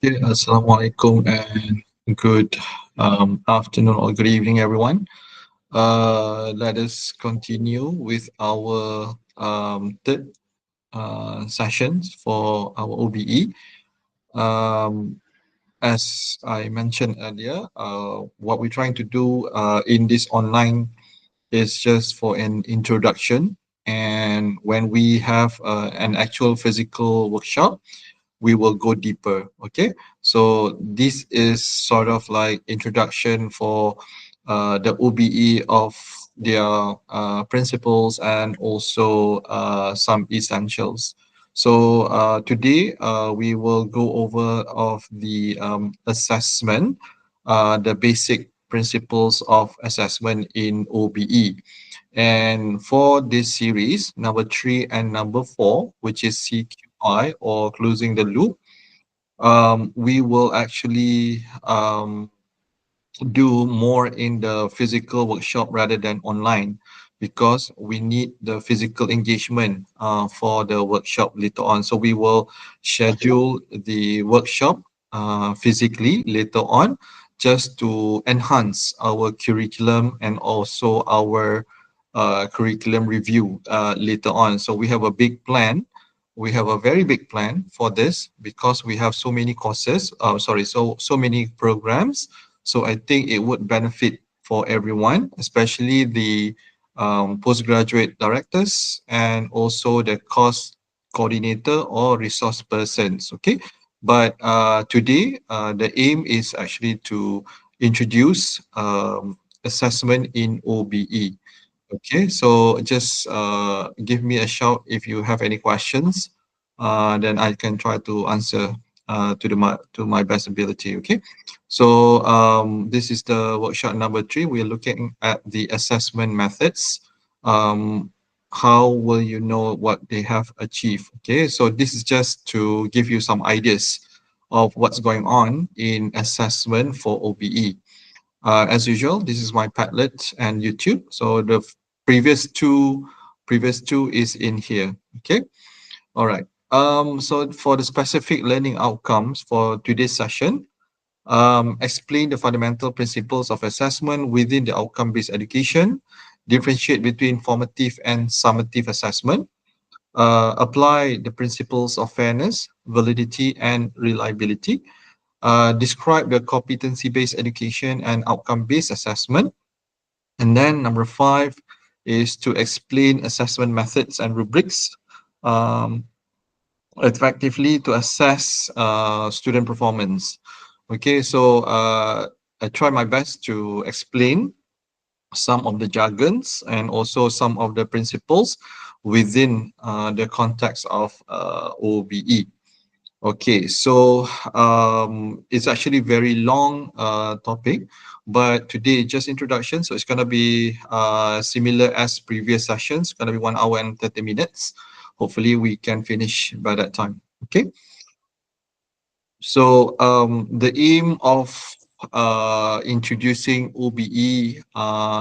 Yeah, Assalamualaikum and good afternoon or good evening, everyone. Let us continue with our third sessions for our OBE. Um, as I mentioned earlier, what we're trying to do in this online is just for an introduction. And when we have an actual physical workshop, we will go deeper. Okay, so this is sort of like introduction for the OBE of their principles and also some essentials. So today we will go over of the assessment, the basic principles of assessment in OBE. And for this series, number 3 and number 4, which is CQI or closing the loop, we will actually do more in the physical workshop rather than online because we need the physical engagement for the workshop later on. So we will schedule the workshop physically later on just to enhance our curriculum and also our curriculum review later on. So we have a big plan. We have a very big plan for this because we have so many courses, so many programs. So I think it would benefit for everyone, especially the postgraduate directors and also the course coordinator or resource persons. Okay, but today the aim is actually to introduce assessment in OBE. Okay, so just give me a shout if you have any questions. Then I can try to answer to my best ability. Okay, so this is the workshop number 3. We're looking at the assessment methods. Um, how will you know what they have achieved? Okay, so this is just to give you some ideas of what's going on in assessment for OBE. As usual, this is my Padlet and YouTube. So the previous two is in here. Okay. All right. So for the specific learning outcomes for today's session, explain the fundamental principles of assessment within the outcome-based education, differentiate between formative and summative assessment, apply the principles of fairness, validity, and reliability, describe the competency-based education and outcome-based assessment. And then number 5 is to explain assessment methods and rubrics um, effectively to assess student performance. Okay, so I try my best to explain some of the jargons and also some of the principles within the context of OBE. Okay, so it's actually very long topic, but today just introduction. So it's gonna be similar as previous sessions. Gonna be 1 hour and 30 minutes. Hopefully we can finish by that time. Okay. So the aim of introducing OBE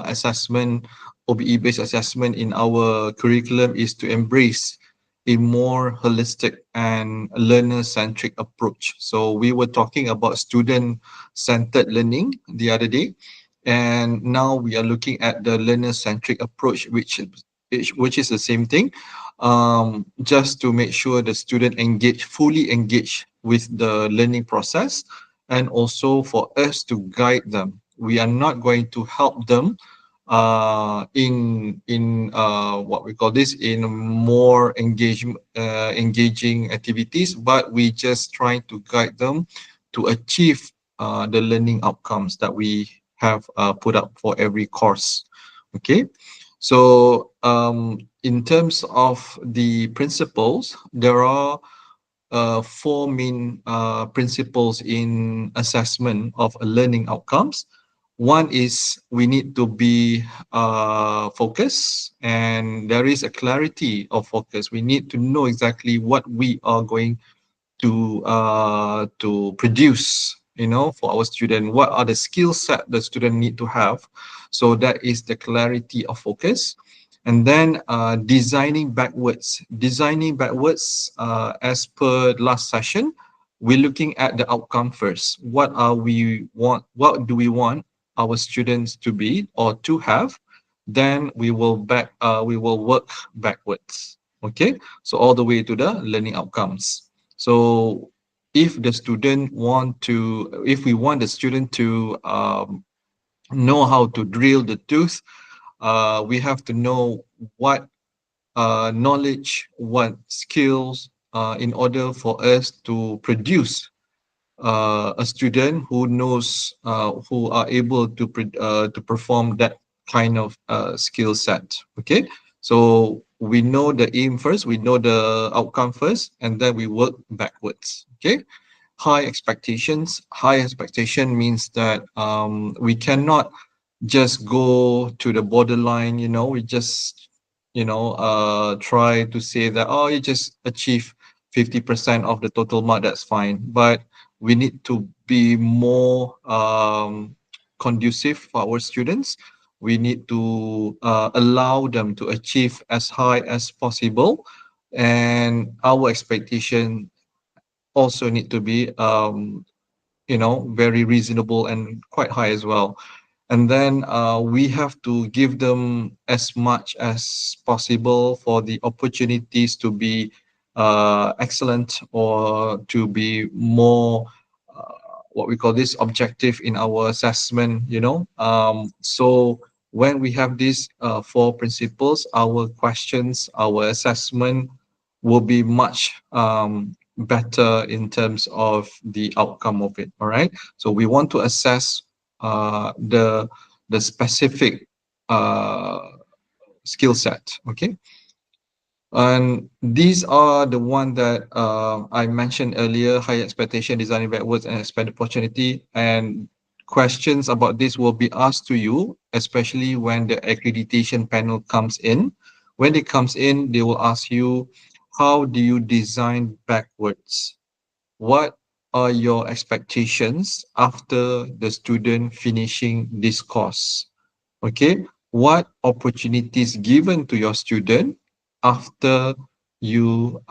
assessment, OBE based assessment in our curriculum is to embrace a more holistic and learner-centric approach. So we were talking about student-centered learning the other day, and now we are looking at the learner-centric approach, which is the same thing, just to make sure the student fully engage with the learning process, and also for us to guide them. We are not going to help them in what we call this in more engaging activities, but we just trying to guide them to achieve the learning outcomes that we have put up for every course. Okay, so in terms of the principles, there are 4 main principles in assessment of learning outcomes. One is we need to be focused, and there is a clarity of focus. We need to know exactly what we are going to produce, for our student. What are the skill set the student need to have? So that is the clarity of focus. And then designing backwards as per last session, we're looking at the outcome first. What do we want our students to be or to have? Then we will work backwards. Okay, so all the way to the learning outcomes. So if we want the student to know how to drill the tooth, we have to know what knowledge, what skills, in order for us to produce a student who knows, who are able to perform that kind of skill set. Okay, so we know the aim first, we know the outcome first, and then we work backwards. Okay, high expectations. High expectation means that we cannot just go to the borderline, we just, try to say that, oh, you just achieve 50% of the total mark, that's fine. But we need to be more conducive for our students. We need to allow them to achieve as high as possible. And our expectation also need to be very reasonable and quite high as well. And then we have to give them as much as possible for the opportunities to be excellent, or to be more what we call this objective in our assessment. So when we have these four principles, our questions, our assessment will be much better in terms of the outcome of it. All right. So we want to assess the specific uh, skill set. Okay. And these are the one that I mentioned earlier: high expectation, designing backwards, and expand opportunity. And questions about this will be asked to you, especially when the accreditation panel comes in. When it comes in, they will ask you, how do you design backwards? What are your expectations after the student finishing this course? Okay, what opportunities given to your student after you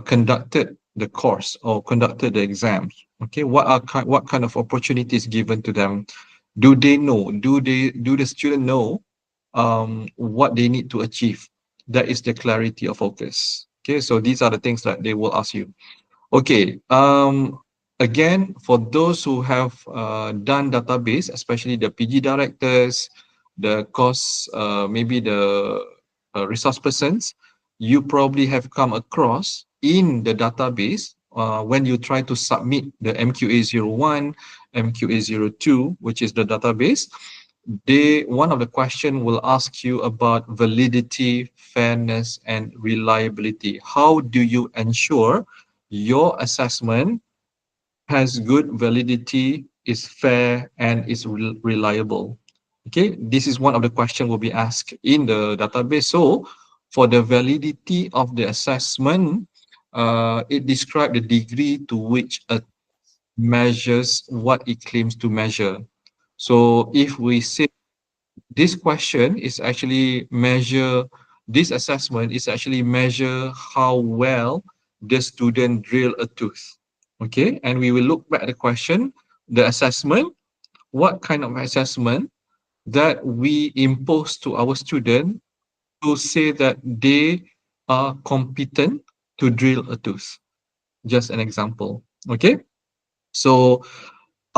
conducted the course or conducted the exams? Okay, what kind of opportunities given to them? Do they know? Do the student know what they need to achieve? That is the clarity of focus. Okay, so these are the things that they will ask you. Okay. Again, for those who have done database, especially the PG directors, the course, maybe the resource persons, you probably have come across in the database when you try to submit the MQA01, MQA02, which is the database. One of the question will ask you about validity, fairness, and reliability. How do you ensure your assessment has good validity, is fair, and is reliable? Okay, this is one of the question will be asked in the database. So for the validity of the assessment, it describes the degree to which a measures what it claims to measure. So if we say this question is actually measure, this assessment is actually measure how well the student drill a tooth. Okay, and we will look back at the question, the assessment, what kind of assessment that we impose to our student to say that they are competent to drill a tooth. Just an example. Okay, so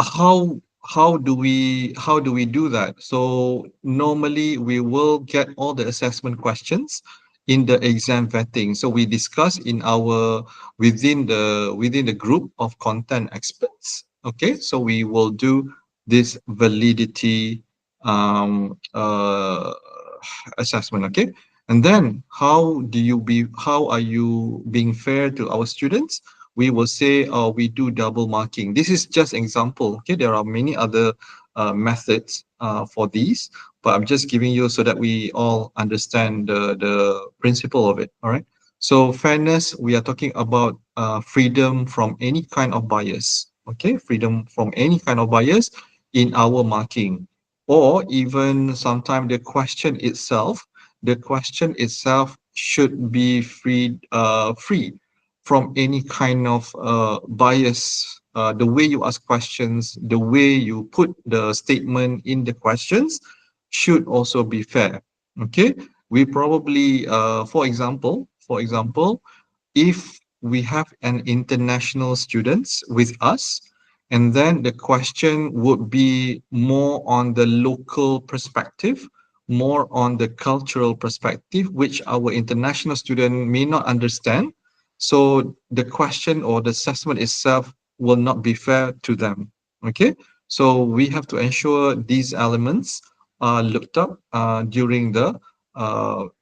how do we do that? So normally we will get all the assessment questions in the exam vetting. So we discuss in our within the group of content experts. Okay, so we will do this validity assessment. Okay, and then how are you being fair to our students? We will say, we do double marking. This is just example. Okay, there are many other methods for these, but I'm just giving you so that we all understand the principle of it. All right. So fairness, we are talking about freedom from any kind of bias. Okay, freedom from any kind of bias in our marking, or even sometimes the question itself should be free from any kind of bias. The way you ask questions, the way you put the statement in the questions should also be fair. Okay, we probably, for example, if we have an international students with us, and then the question would be more on the local perspective, more on the cultural perspective, which our international student may not understand. So the question or the assessment itself will not be fair to them. Okay, so we have to ensure these elements are looked up during the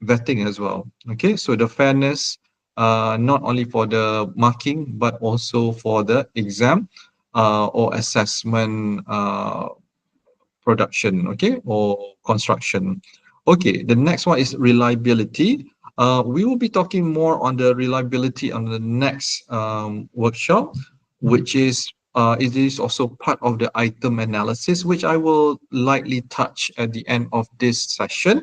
vetting as well. Okay, so the fairness, not only for the marking but also for the exam or assessment production, okay, or construction. Okay, the next one is reliability. We will be talking more on the reliability on the next workshop, which is it is also part of the item analysis, which I will lightly touch at the end of this session.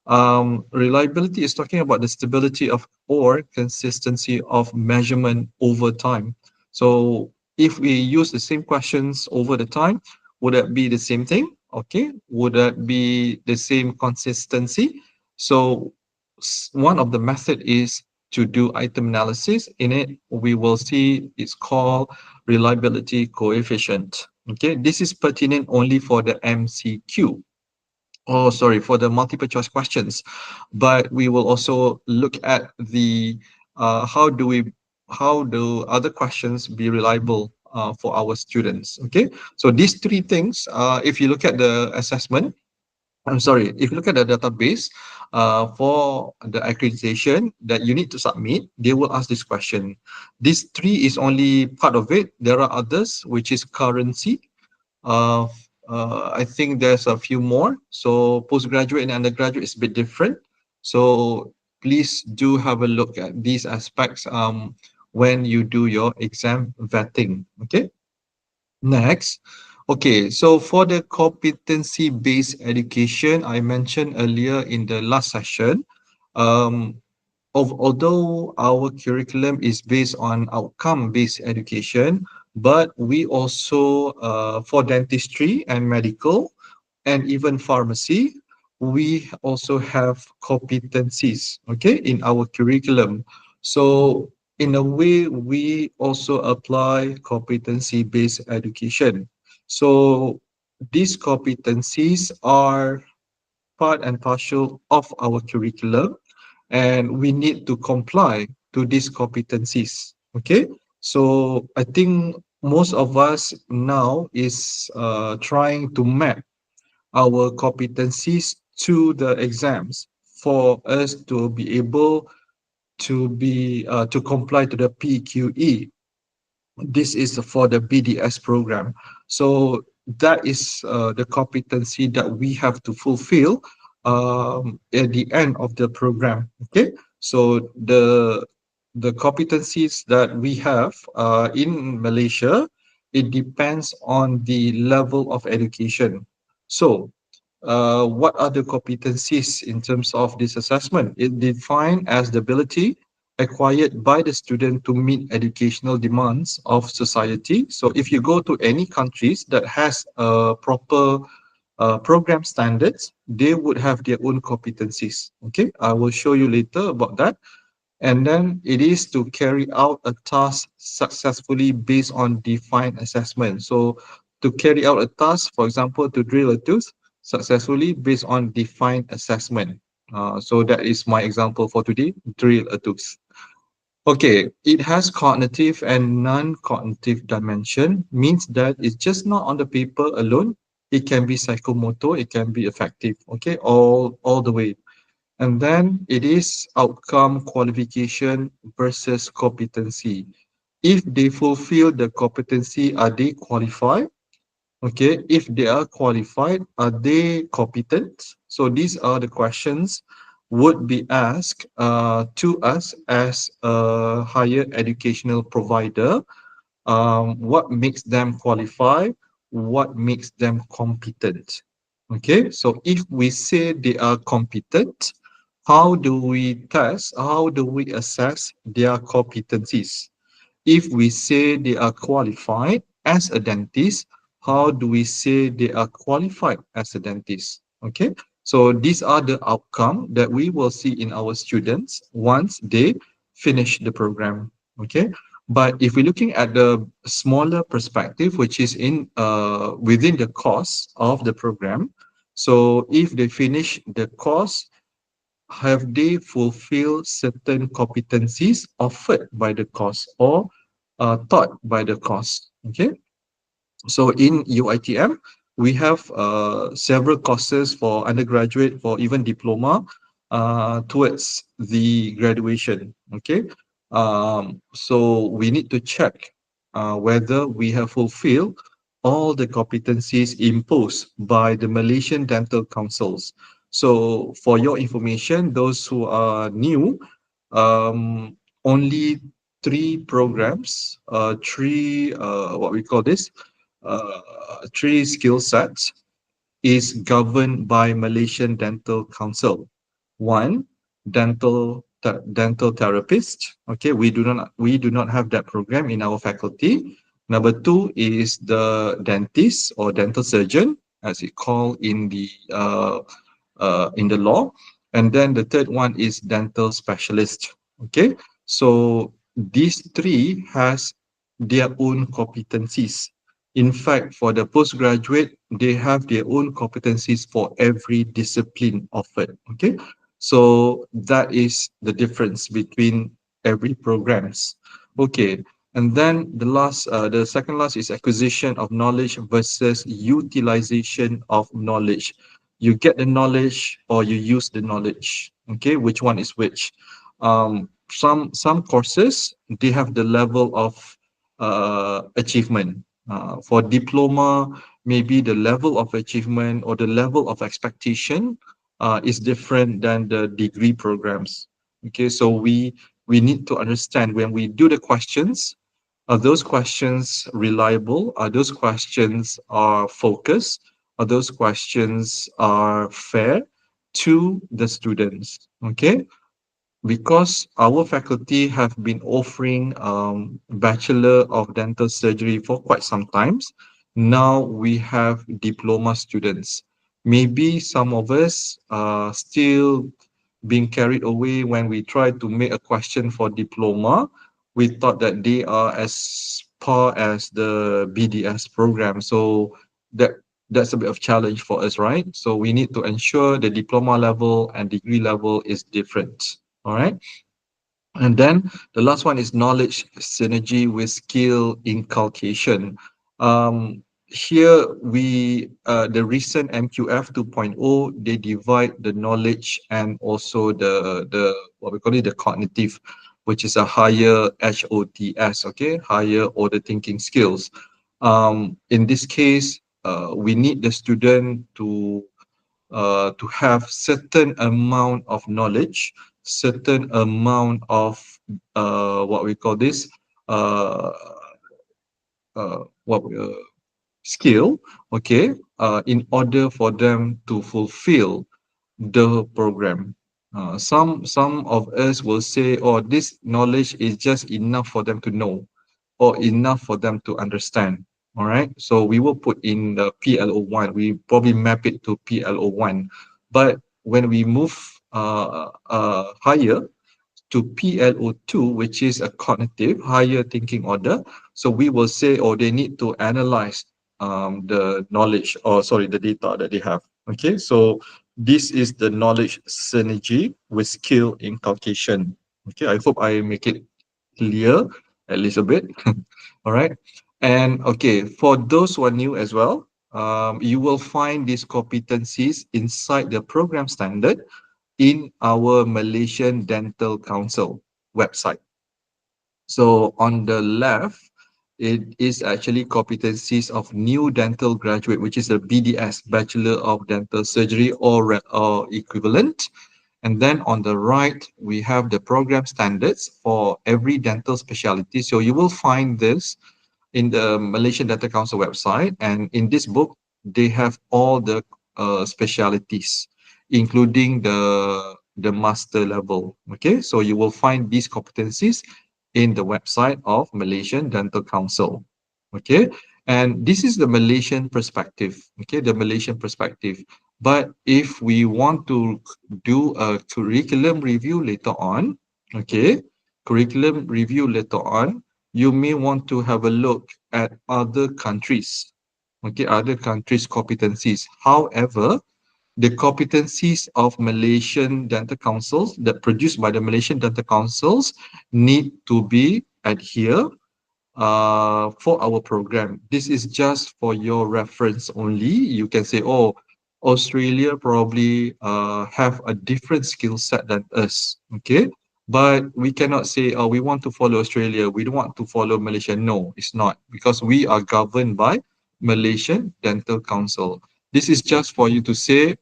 Reliability is talking about the stability of or consistency of measurement over time. So if we use the same questions over the time, would that be the same thing? Okay. Would that be the same consistency? So one of the method is to do item analysis. In it, we will see it's called reliability coefficient. Okay. This is pertinent only for the MCQ. Oh, sorry, for the multiple choice questions. But we will also look at the how do other questions be reliable for our students. Okay, so these three things, if you look at the assessment, I'm sorry, if you look at the database for the accreditation that you need to submit, they will ask this question. This three is only part of it. There are others, which is currency. uh, I think there's a few more. So postgraduate and undergraduate is a bit different. So please do have a look at these aspects when you do your exam vetting. Okay. Next. Okay. So for the competency-based education, I mentioned earlier in the last session, um, although our curriculum is based on outcome-based education, but we also, for dentistry and medical, and even pharmacy, we also have competencies, okay, in our curriculum. So in a way, we also apply competency-based education. So these competencies are part and parcel of our curriculum, and we need to comply to these competencies. Okay, so I think most of us now is trying to map our competencies to the exams for us to be able to comply to the PQE. This is for the BDS program. So that is the competency that we have to fulfill at the end of the program. Okay, so the competencies that we have in Malaysia, it depends on the level of education. So what are the competencies in terms of this assessment? It defined as the ability acquired by the student to meet educational demands of society. So if you go to any countries that has a proper program standards, they would have their own competencies. Okay, I will show you later about that. And then it is to carry out a task successfully based on defined assessment. So to carry out a task, for example, to drill a tooth successfully based on defined assessment. So that is my example for today, drill a tooth. Okay, it has cognitive and non-cognitive dimension, means that it's just not on the paper alone. It can be psychomotor, it can be affective, okay, all the way. And then it is outcome qualification versus competency. If they fulfill the competency, are they qualified? Okay, if they are qualified, are they competent? So these are the questions would be asked to us as a higher educational provider. What makes them qualify? What makes them competent? Okay, so if we say they are competent, how do we test, how do we assess their competencies? If we say they are qualified as a dentist, how do we say they are qualified as a dentist? Okay, so these are the outcome that we will see in our students once they finish the program. Okay, but if we're looking at the smaller perspective, which is in within the course of the program, so if they finish the course, have they fulfilled certain competencies offered by the course or taught by the course? Okay, so in UITM, we have several courses for undergraduate, for even diploma, towards the graduation. Okay, so we need to check whether we have fulfilled all the competencies imposed by the Malaysian Dental Councils. So for your information, those who are new, only three programs, three what we call this, three skill sets is governed by Malaysian Dental Council. One, dental therapist. Okay, we do not have that program in our faculty. Number two is the dentist or dental surgeon, as it called in the law. And then the third one is dental specialist. Okay, so these three has their own competencies. In fact, for the postgraduate, they have their own competencies for every discipline offered. Okay, so that is the difference between every programs. Okay, and then the second last is acquisition of knowledge versus utilization of knowledge. You get the knowledge or you use the knowledge. Okay, which one is which? Some courses they have the level of achievement. For diploma, maybe the level of achievement or the level of expectation is different than the degree programs. Okay, so we need to understand when we do the questions, are those questions reliable? Are those questions are focused? Are those questions are fair to the students? Okay, because our faculty have been offering Bachelor of Dental Surgery for quite some times. Now we have diploma students. Maybe some of us are still being carried away when we try to make a question for diploma. We thought that they are as par as the BDS program. So that that's a bit of challenge for us, right? So we need to ensure the diploma level and degree level is different. All right. And then the last one is knowledge synergy with skill inculcation. Here the recent MQF 2.0, they divide the knowledge and also the what we call it, the cognitive, which is a higher HOTS, okay, higher order thinking skills. In this case, we need the student to have certain amount of knowledge, certain amount of what we call this uh, what skill, okay, in order for them to fulfill the program. Some of us will say, "Oh, this knowledge is just enough for them to know, or enough for them to understand." All right. So we will put in the PLO1. We probably map it to PLO1. But when we move higher to PLO2, which is a cognitive higher thinking order, so we will say, oh, they need to analyze the knowledge, or sorry, the data that they have. Okay. So this is the knowledge synergy with skill inculcation. Okay. I hope I make it clear at least a bit. All right. And okay, for those who are new as well, you will find these competencies inside the program standard in our Malaysian Dental Council website. So on the left, it is actually competencies of new dental graduate, which is a BDS, Bachelor of Dental Surgery, or equivalent. And then on the right, we have the program standards for every dental specialty. So you will find this in the Malaysian Dental Council website. And in this book, they have all the specialities, including the master level. Okay, so you will find these competencies in the website of Malaysian Dental Council. Okay, and this is the Malaysian perspective. Okay, the Malaysian perspective. But if we want to do a curriculum review later on, okay, curriculum review later on, you may want to have a look at other countries, okay, other countries' competencies. However, the competencies of Malaysian dental councils that produced by the Malaysian dental councils need to be adhere for our program. This is just for your reference only. You can say, oh, Australia probably have a different skill set than us. Okay. But we cannot say, oh, we want to follow Australia. We don't want to follow Malaysia. No, it's not because we are governed by Malaysian Dental Council. This is just for you to say,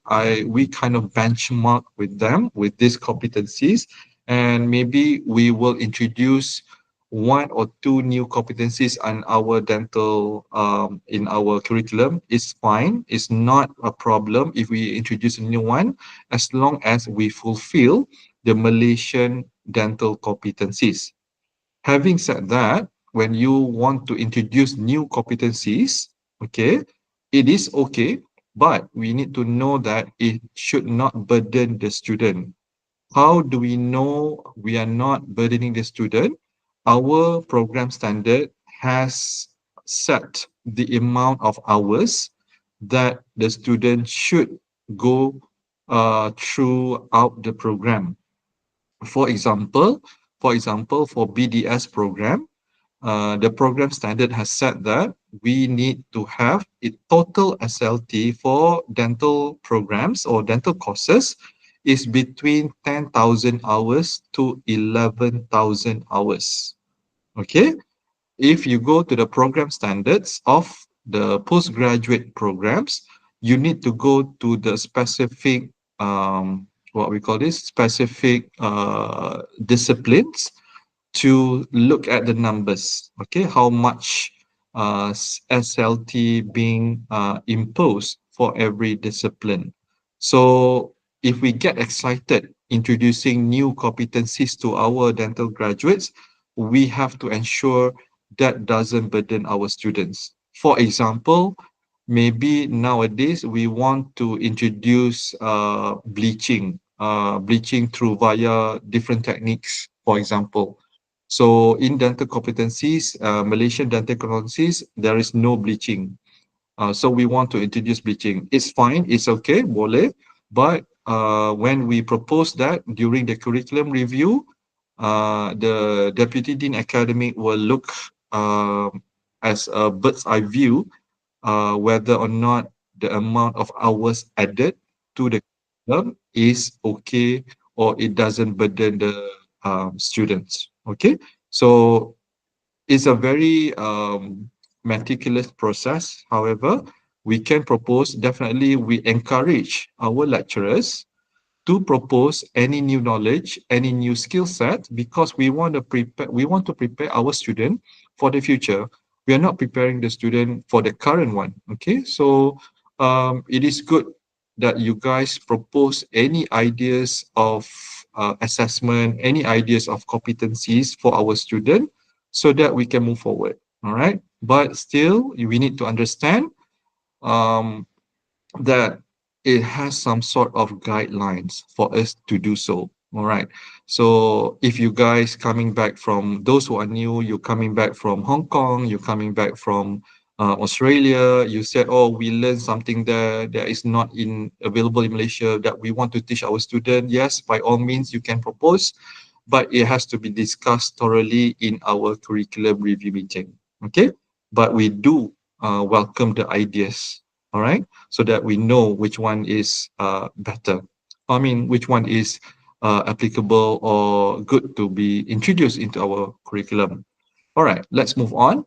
we kind of benchmark with them with these competencies, and maybe we will introduce one or two new competencies on our dental in our curriculum is fine. It's not a problem if we introduce a new one, as long as we fulfill the Malaysian dental competencies. Having said that, when you want to introduce new competencies, okay, it is okay, but we need to know that it should not burden the student. How do we know we are not burdening the student? Our program standard has set the amount of hours that the student should go throughout the program. For example, for BDS program, the program standard has said that we need to have a total SLT for dental programs or dental courses is between 10,000 hours to 11,000 hours. Okay. If you go to the program standards of the postgraduate programs, you need to go to the specific, what we call this, specific disciplines to look at the numbers, okay, how much SLT being imposed for every discipline. So if we get excited introducing new competencies to our dental graduates, we have to ensure that doesn't burden our students. For example, maybe nowadays we want to introduce bleaching through via different techniques, for example. So in dental competencies, Malaysian dental competencies, there is no bleaching. So we want to introduce bleaching. It's fine, it's okay, boleh. But when we propose that during the curriculum review, the Deputy Dean Academic will look as a bird's eye view whether or not the amount of hours added to the curriculum is okay or it doesn't burden the students. Okay, so it's a very meticulous process. However, we can propose, definitely we encourage our lecturers to propose any new knowledge, any new skill set, because we want to prepare our student for the future. We are not preparing the student for the current one. Okay, so it is good that you guys propose any ideas of assessment, any ideas of competencies for our student so that we can move forward. All right, but still we need to understand um, that it has some sort of guidelines for us to do so. All right. So if you guys coming back from those who are new, you're coming back from Hong Kong, you're coming back from Australia, you said, oh, we learned something there that is not in available in Malaysia that we want to teach our student. Yes, by all means, you can propose, but it has to be discussed thoroughly in our curriculum review meeting. Okay. But we do welcome the ideas. All right, so that we know which one is better. I mean, which one is applicable or good to be introduced into our curriculum. All right, let's move on.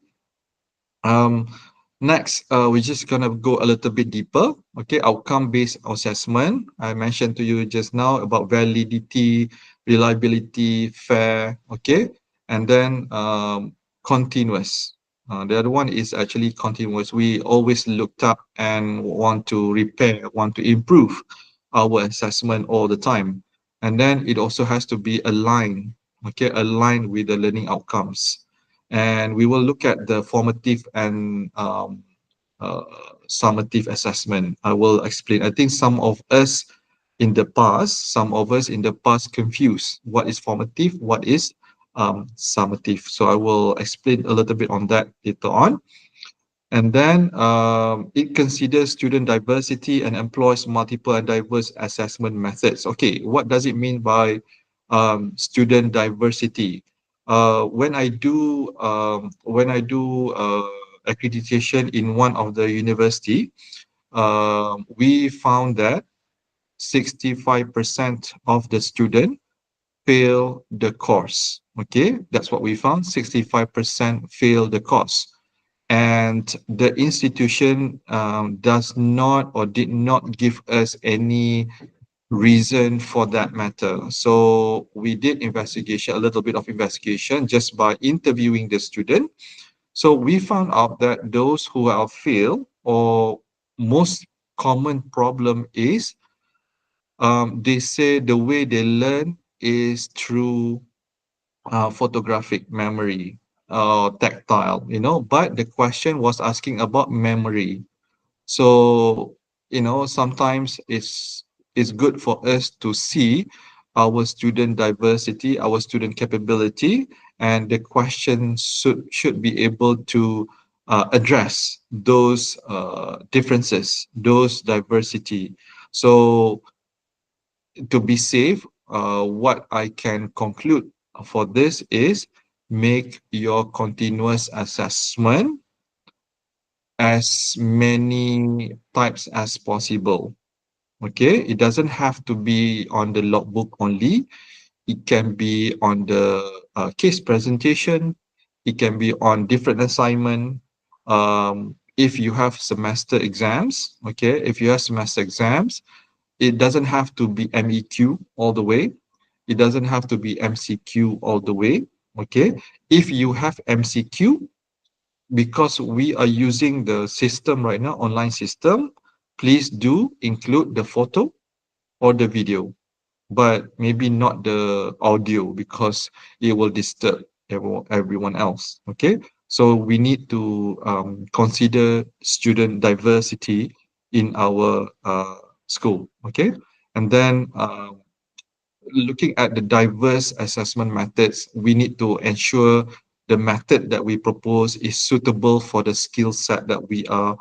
Um, Next, we're just gonna go a little bit deeper. Okay, outcome-based assessment. I mentioned to you just now about validity, reliability, fair. Okay, and then continuous. The other one is actually continuous. We always looked up and want to repair, want to improve our assessment all the time. And then it also has to be aligned, okay, aligned with the learning outcomes. And we will look at the formative and uh, summative assessment. I will explain. I think some of us in the past confuse what is formative, what is summative. So I will explain a little bit on that later on. And then it considers student diversity and employs multiple and diverse assessment methods. Okay, what does it mean by student diversity? When I do accreditation in one of the university, we found that 65% of the student fail the course. Okay, that's what we found. 65% fail the course, and the institution does not or did not give us any reason for that matter. So we did investigation, a little bit of investigation, just by interviewing the student. So we found out that those who have failed, or most common problem is, they say the way they learn is through photographic memory, tactile, but the question was asking about memory. So, sometimes it's good for us to see our student diversity, our student capability, and the question should be able to address those differences, those diversity. So to be safe, what I can conclude for this is make your continuous assessment as many types as possible. Okay, it doesn't have to be on the logbook only. It can be on the case presentation. It can be on different assignment. If you have semester exams, okay, if you have semester exams, it doesn't have to be MEQ all the way. It doesn't have to be MCQ all the way. Okay. If you have MCQ, because we are using the system right now, online system, please do include the photo or the video, but maybe not the audio because it will disturb everyone else. Okay. So we need to consider student diversity in our school. Okay. And then looking at the diverse assessment methods, we need to ensure the method that we propose is suitable for the skill set that we are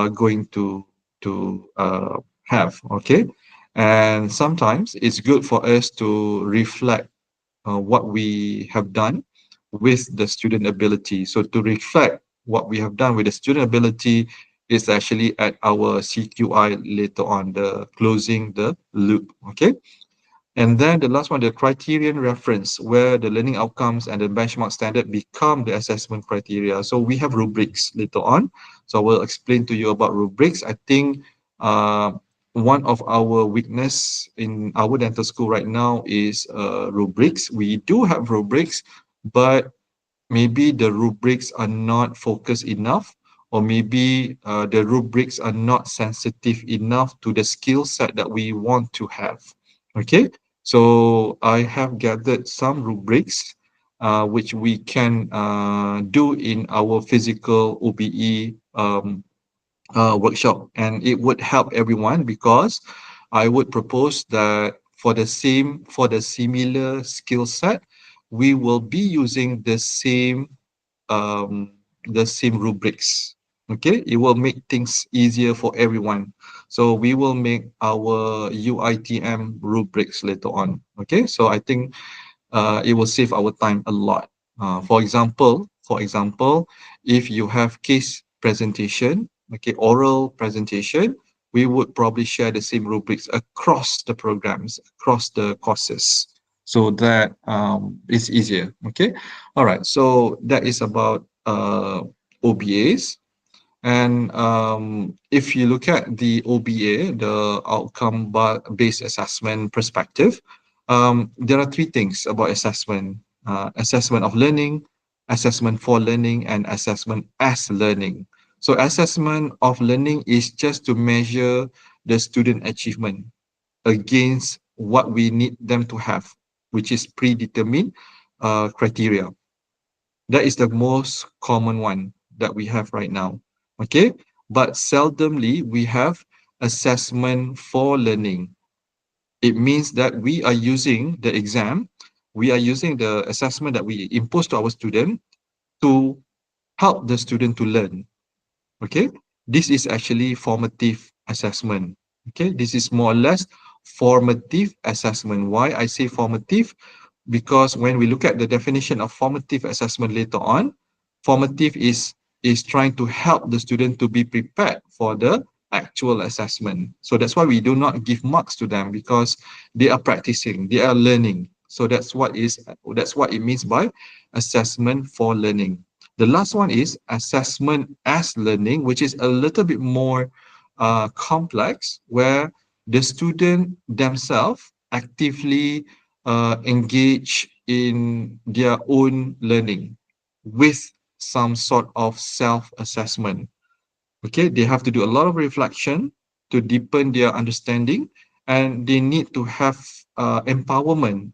going to have. Okay, and sometimes it's good for us to reflect what we have done with the student ability. So to reflect what we have done with the student ability is actually at our CQI later on, the closing the loop. Okay. And then the last one, the criterion reference, where the learning outcomes and the benchmark standard become the assessment criteria. So we have rubrics later on. So I will explain to you about rubrics. I think uh, one of our weakness in our dental school right now is rubrics. We do have rubrics, but maybe the rubrics are not focused enough, or maybe the rubrics are not sensitive enough to the skill set that we want to have. Okay, so I have gathered some rubrics which we can do in our physical OBE workshop, and it would help everyone because I would propose that for the similar skill set, we will be using um, the same rubrics. Okay, it will make things easier for everyone. So we will make our UITM rubrics later on. Okay, so I think it will save our time a lot. For example, if you have case presentation, okay, oral presentation, we would probably share the same rubrics across the programs, across the courses, so that it's easier. Okay, all right. So that is about OBAs. And if you look at the OBA, the outcome-based assessment perspective, there are three things about assessment: assessment of learning, assessment for learning, and assessment as learning. So assessment of learning is just to measure the student achievement against what we need them to have, which is predetermined criteria. That is the most common one that we have right now. Okay, but seldomly we have assessment for learning. It means that we are using the exam, we are using the assessment that we impose to our student to help the student to learn. Okay, this is actually formative assessment. Okay, this is more or less formative assessment. Why I say formative? Because when we look at the definition of formative assessment later on, formative is trying to help the student to be prepared for the actual assessment. So that's why we do not give marks to them, because they are practicing, they are learning. So that's what it means by assessment for learning. The last one is assessment as learning, which is a little bit more complex, where the student themselves actively engage in their own learning with some sort of self-assessment. Okay, they have to do a lot of reflection to deepen their understanding, and they need to have empowerment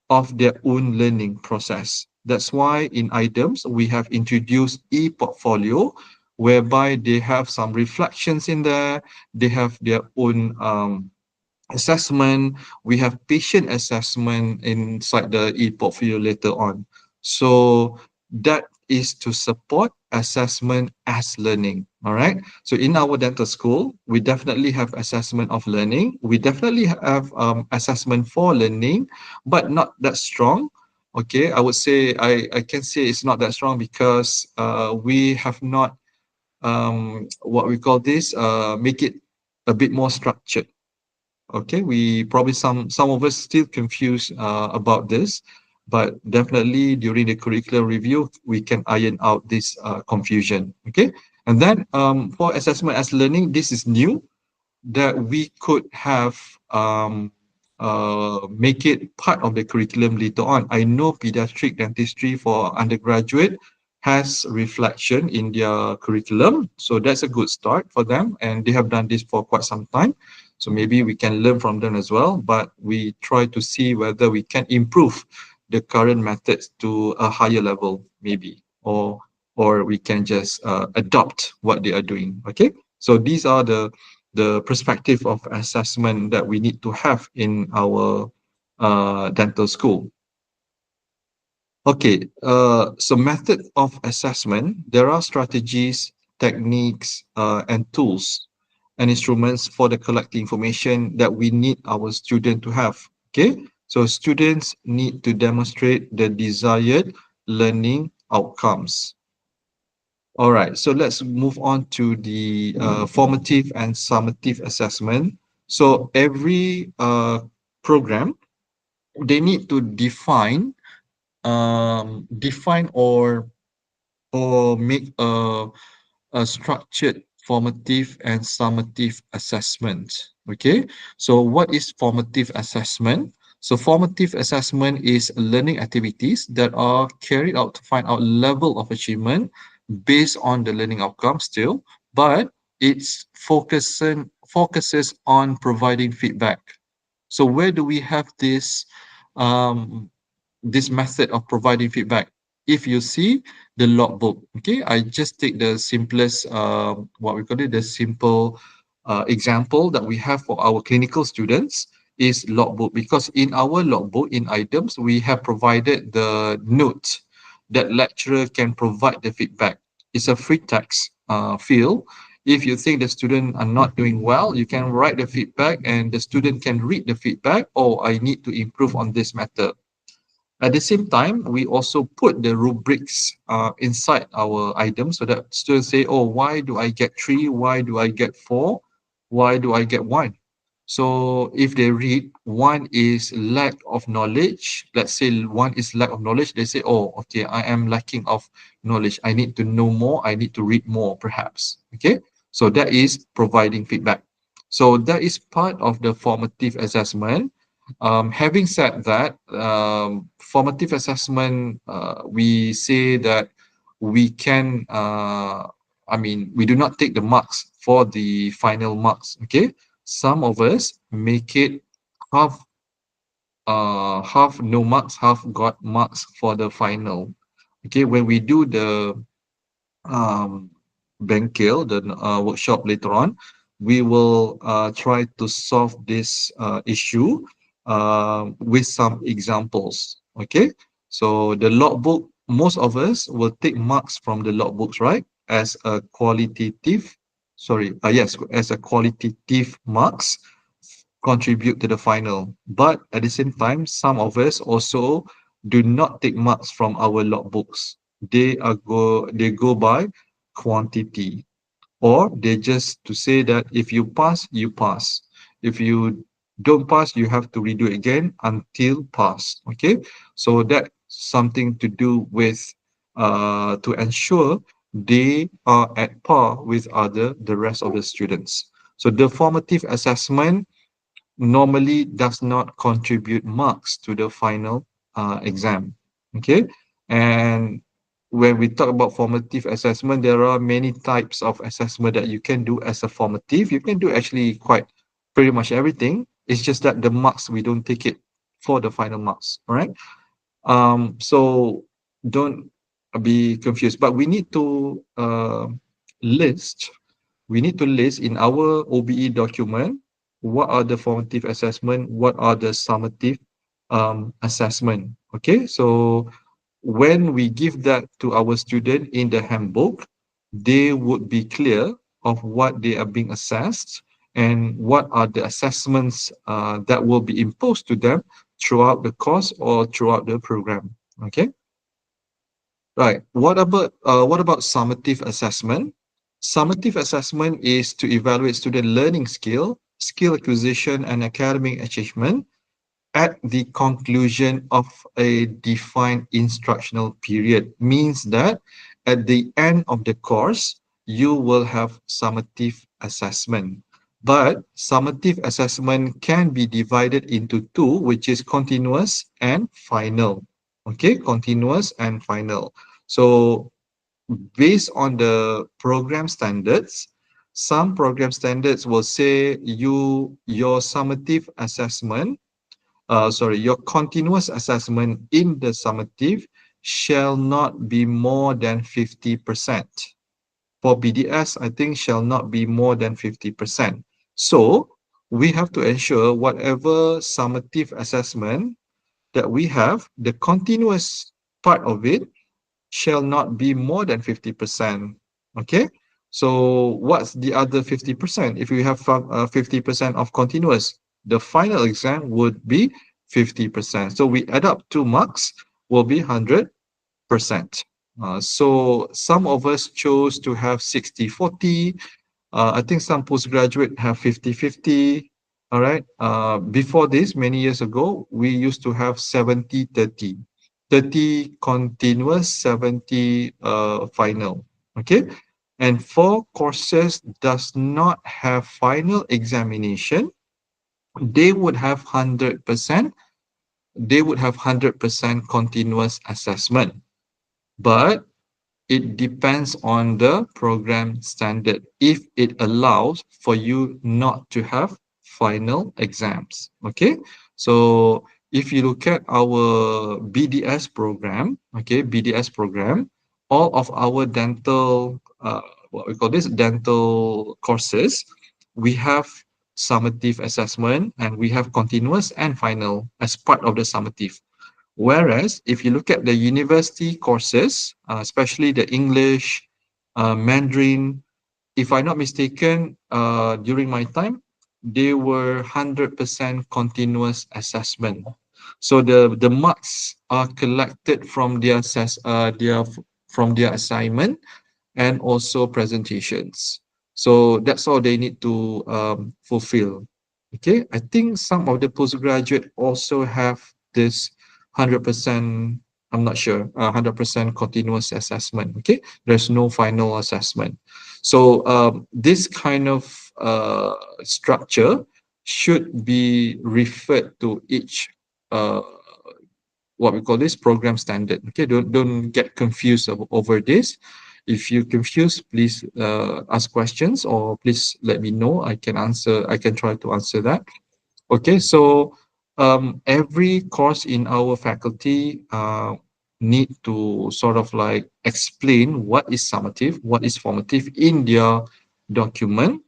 of their own learning process. That's why in items we have introduced e-portfolio, whereby they have some reflections in there, they have their own assessment, we have patient assessment inside the e-portfolio later on. So that is to support assessment as learning. All right. So in our dental school, we definitely have assessment of learning. We definitely have assessment for learning, but not that strong. Okay, I would say I can say it's not that strong because we have not what we call this make it a bit more structured. Okay, we probably some of us still confused about this, but definitely during the curriculum review we can iron out this confusion. Okay, and then for assessment as learning, this is new, that we could have make it part of the curriculum later on. I know pediatric dentistry for undergraduate has reflection in their curriculum, so that's a good start for them, and they have done this for quite some time. So maybe we can learn from them as well, but we try to see whether we can improve the current methods to a higher level, maybe, or we can just adopt what they are doing. Okay, so these are the perspective of assessment that we need to have in our dental school. Okay, so method of assessment, there are strategies, techniques, and tools and instruments for the collecting information that we need our student to have. Okay, so students need to demonstrate the desired learning outcomes. All right, so let's move on to the formative and summative assessment. So every program, they need to define or make a structured formative and summative assessment. Okay, so what is formative assessment? So formative assessment is learning activities that are carried out to find out level of achievement based on the learning outcome still, but it's focuses on providing feedback. So where do we have um, this method of providing feedback? If you see the logbook, okay, I just take the simplest, what we call it, the simple example that we have for our clinical students is logbook, because in our logbook, in items, we have provided the note that lecturer can provide the feedback. It's a free text field. If you think the student are not doing well, you can write the feedback and the student can read the feedback. Oh, I need to improve on this matter. At the same time, we also put the rubrics inside our items so that students say, oh, why do I get 3? Why do I get 4? Why do I get 1? So if they read 1 is lack of knowledge, let's say 1 is lack of knowledge, they say, oh, okay, I am lacking of knowledge. I need to know more. I need to read more, perhaps. Okay, so that is providing feedback. So that is part of the formative assessment. Having said that, formative assessment, we say that we can, we do not take the marks for the final marks. Okay, some of us make it half. half no marks, half got marks for the final. Okay, when we do the um, Benkel, the workshop later on, we will try to solve this issue with some examples. Okay, so the logbook, most of us will take marks from the logbooks, right? As a qualitative, sorry, yes, as a qualitative marks contribute to the final. But at the same time, some of us also do not take marks from our logbooks. They go by quantity, or they just to say that if you pass, you pass. If you don't pass, you have to redo it again until pass. Okay, so that's something to do with to ensure they are at par with the rest of the students. So the formative assessment normally does not contribute marks to the final exam. Okay, and when we talk about formative assessment, there are many types of assessment that you can do as a formative. You can do actually quite pretty much everything. It's just that the marks we don't take it for the final marks. All right. So don't be confused, but list we need to list in our OBE document what are the formative assessment, what are the summative assessment. Okay, so when we give that to our student in the handbook, they would be clear of what they are being assessed and what are the assessments that will be imposed to them throughout the course or throughout the program. Okay. Right. What about summative assessment? Summative assessment is to evaluate student learning skill acquisition, and academic achievement at the conclusion of a defined instructional period. Means that at the end of the course, you will have summative assessment. But summative assessment can be divided into two, which is continuous and final. Okay, continuous and final. So based on the program standards, some program standards will say your summative assessment, your continuous assessment in the summative shall not be more than 50%. For BDS, I think shall not be more than 50%. So we have to ensure whatever summative assessment that we have, the continuous part of it shall not be more than 50%. Okay. So what's the other 50%? If we have 50% of continuous, the final exam would be 50%. So we add up 2 marks will be 100%. So some of us chose to have 60-40. I think some postgraduate have 50-50. All right. Before this, many years ago, we used to have 70-30. 30 continuous, 70 final. Okay. And for courses does not have final examination, they would have 100%. They would have 100% continuous assessment. But it depends on the program standard if it allows for you not to have final exams. Okay, so if you look at our BDS program, okay, BDS program, all of our dental, what we call this, dental courses, we have summative assessment and we have continuous and final as part of the summative. Whereas if you look at the university courses, especially the English, Mandarin, if I'm not mistaken, during my time, they were 100% continuous assessment. So the marks are collected from from their assignment and also presentations. So that's all they need to fulfill. Okay, I think some of the postgraduate also have this 100%, I'm not sure, 100% continuous assessment. Okay, there's no final assessment. So this kind of structure should be referred to each what we call this program standard. Okay, don't get confused over this. If you confused, please ask questions or please let me know. I can try to answer that. Okay, so Every course in our faculty need to sort of like explain what is summative, what is formative in their document,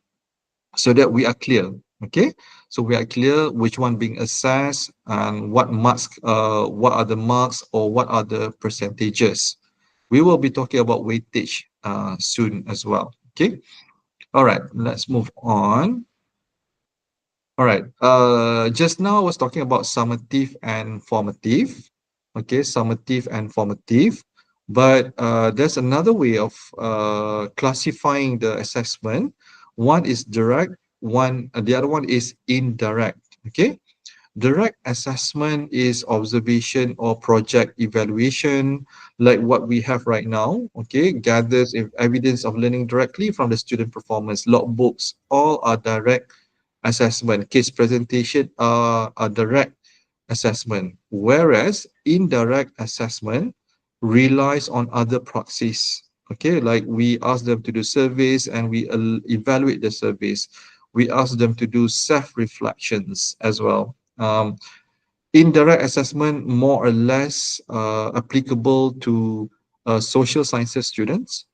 so that we are clear. Okay, so we are clear which one being assessed and what marks, what are the marks or what are the percentages. We will be talking about weightage soon as well. Okay, all right, let's move on. All right. Just now I was talking about summative and formative. Okay, summative and formative. But there's another way of classifying the assessment. One is direct, the other one is indirect. Okay. Direct assessment is observation or project evaluation, like what we have right now. Okay, gathers evidence of learning directly from the student performance. Logbooks, all are direct assessment. Case presentation are a direct assessment, whereas indirect assessment relies on other proxies. Okay, like we ask them to do surveys and we evaluate the surveys. We ask them to do self-reflections as well. Indirect assessment more or less applicable to social sciences students,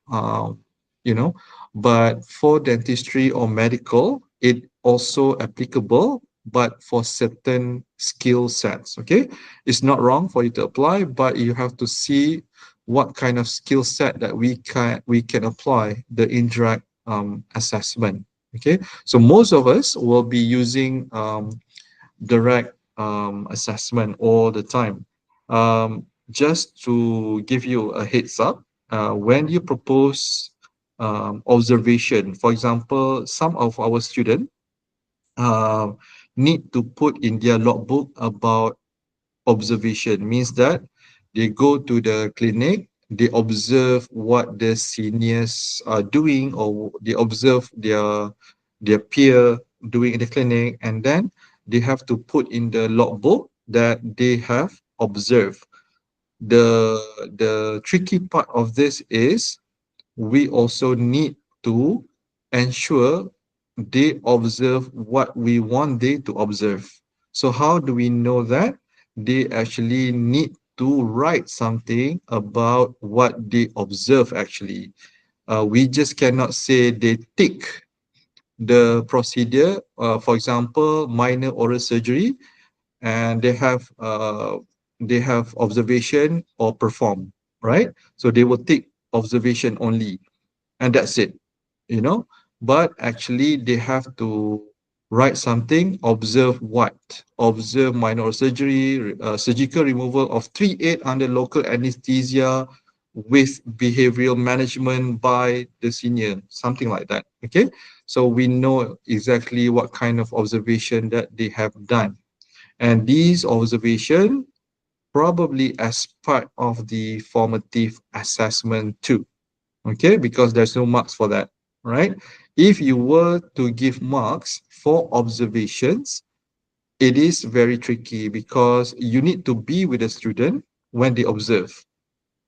you know, but for dentistry or medical, it also applicable, but for certain skill sets. Okay, it's not wrong for you to apply, but you have to see what kind of skill set that we can apply the indirect assessment. Okay, so most of us will be using direct assessment all the time. Just to give you a heads up, when you propose observation, for example, some of our students uh, need to put in their logbook about observation. Means that they go to the clinic, they observe what the seniors are doing, or they observe their peer doing in the clinic, and then they have to put in the logbook that they have observed. The tricky part of this is we also need to ensure they observe what we want they to observe. So how do we know that? They actually need to write something about what they observe actually. We just cannot say they tick the procedure, for example, minor oral surgery, and they have observation or perform, right? So they will tick observation only, and that's it, you know. But actually they have to write something. Observe what? Observe minor surgery, surgical removal of 3/8 under local anesthesia with behavioral management by the senior, something like that. Okay, so we know exactly what kind of observation that they have done, and these observation probably as part of the formative assessment too. Okay, because there's no marks for that, right? If you were to give marks for observations, it is very tricky because you need to be with the student when they observe.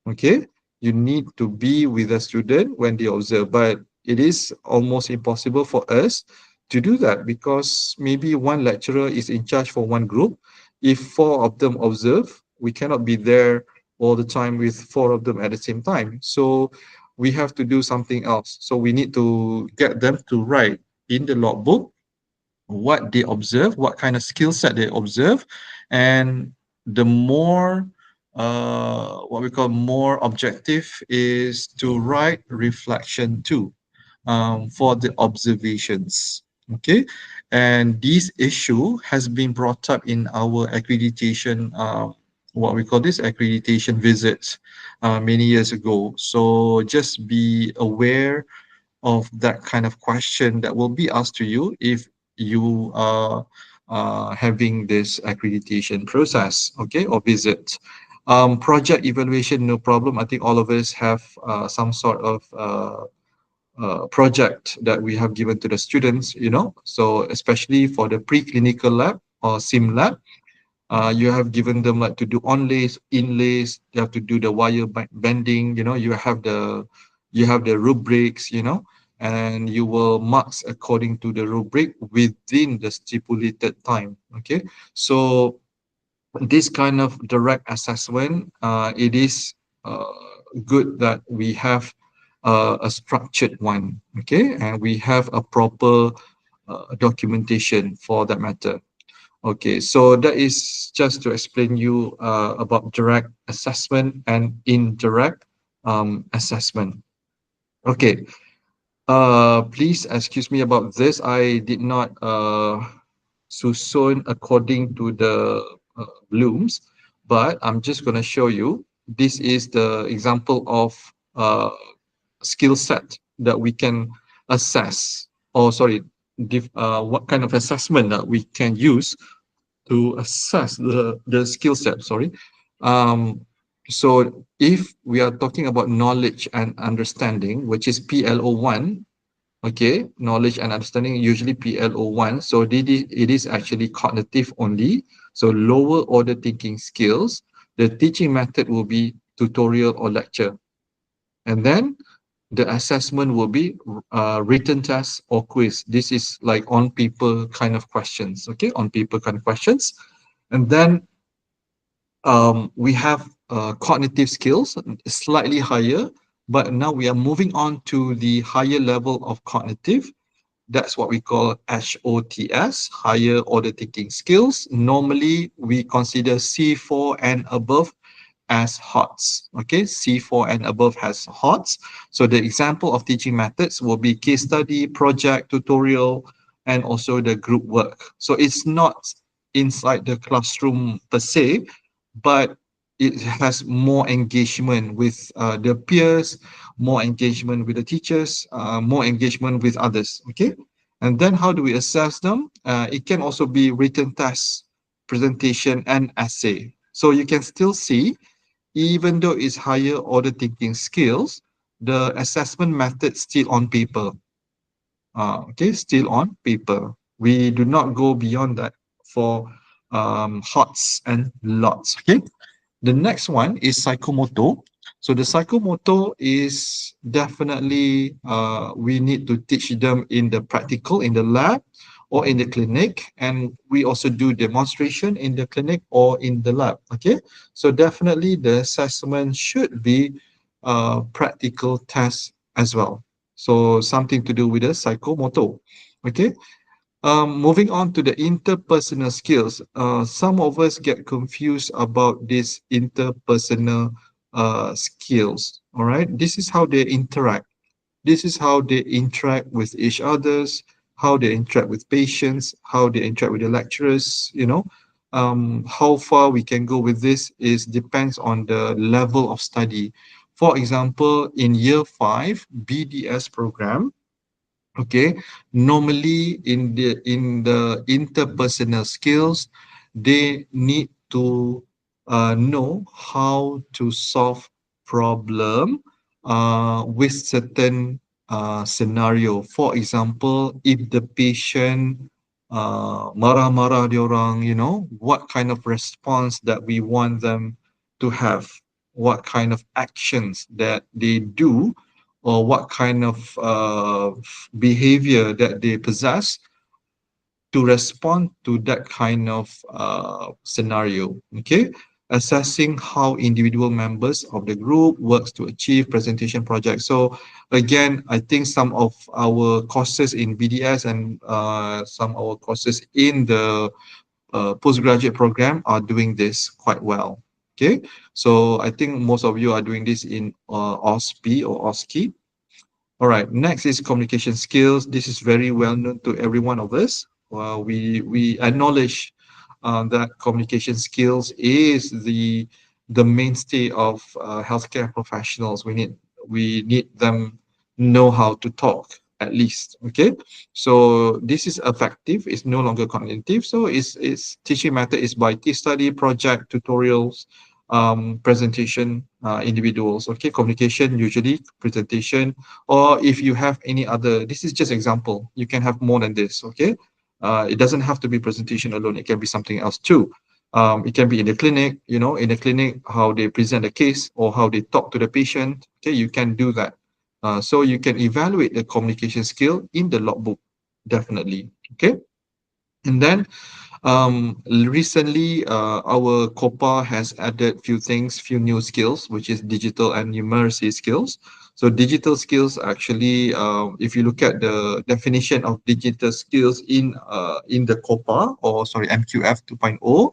Okay, you need to be with the student when they observe, but it is almost impossible for us to do that because maybe one lecturer is in charge for one group. If four of them observe, we cannot be there all the time with four of them at the same time, so we have to do something else. So we need to get them to write in the logbook what they observe, what kind of skill set they observe, and the more what we call more objective is to write reflection too, for the observations. Okay, and this issue has been brought up in our accreditation, what we call this accreditation visits many years ago. So just be aware of that kind of question that will be asked to you if you are having this accreditation process, okay, or visit. Project evaluation, no problem. I think all of us have some sort of project that we have given to the students, you know. So especially for the preclinical lab or sim lab, you have given them like to do onlays, inlays. You have to do the wire bending. You know, you have the rubrics. You know, and you will marks according to the rubric within the stipulated time. Okay, so this kind of direct assessment, it is uh, good that we have a structured one, okay, and we have a proper documentation for that matter. Okay, so that is just to explain you about direct assessment and indirect assessment. Okay, please excuse me about this. I did not susun according to the blooms, but I'm just going to show you. This is the example of uh, skill set that we can assess, or sorry, what kind of assessment that we can use to assess the skill set. Sorry. Um, so if we are talking about knowledge and understanding, which is PLO1, okay, knowledge and understanding, usually PLO1. So it is actually cognitive only. So lower order thinking skills. The teaching method will be tutorial or lecture. And then the assessment will be written test or quiz. This is like on paper kind of questions, okay, on paper kind of questions. And then we have cognitive skills slightly higher, but now we are moving on to the higher level of cognitive. That's what we call HOTS, higher order thinking skills. Normally, we consider C4 and above as HOTS. Okay, C4 and above has HOTS. So the example of teaching methods will be case study, project, tutorial, and also the group work. So it's not inside the classroom per se, but it has more engagement with the peers, more engagement with the teachers, more engagement with others. Okay, and then how do we assess them? It can also be written tests, presentation, and essay. So you can still see, even though it's higher order thinking skills, the assessment method still on paper. Okay, still on paper. We do not go beyond that for HOTS and LOTS. Okay, the next one is psychomotor. So the psychomotor is definitely we need to teach them in the practical, in the lab or in the clinic, and we also do demonstration in the clinic or in the lab. Okay, so definitely the assessment should be practical tests as well. So something to do with the psychomotor. Okay, moving on to the interpersonal skills, some of us get confused about these interpersonal skills. All right, this is how they interact. This is how they interact with each others, how they interact with patients, how they interact with the lecturers. How far we can go with this is depends on the level of study. For example, in year 5 BDS program, okay, normally in the interpersonal skills, they need to know how to solve problem with certain scenario. For example, if the patient marah-marah diorang, what kind of response that we want them to have, what kind of actions that they do, or what kind of behavior that they possess to respond to that kind of scenario. Okay, assessing how individual members of the group works to achieve presentation projects. So again, I think some of our courses in BDS and some of our courses in the postgraduate program are doing this quite well. Okay, so I think most of you are doing this in OSP or OSCE. All right, next is communication skills. This is very well known to every one of us. We acknowledge that communication skills is the mainstay of healthcare professionals. We need them know how to talk at least. Okay, so this is effective. It's no longer cognitive. So it's teaching method is by case study, project, tutorials, presentation, individuals. Okay, communication usually presentation, or if you have any other, this is just example, you can have more than this. Okay, it doesn't have to be presentation alone, it can be something else too. It can be in the clinic, in the clinic, how they present the case or how they talk to the patient. Okay, you can do that. So you can evaluate the communication skill in the logbook, definitely. Okay. And then recently, our COPA has added few things, few new skills, which is digital and numeracy skills. So digital skills actually, if you look at the definition of digital skills in the COPA, or sorry, MQF 2.0,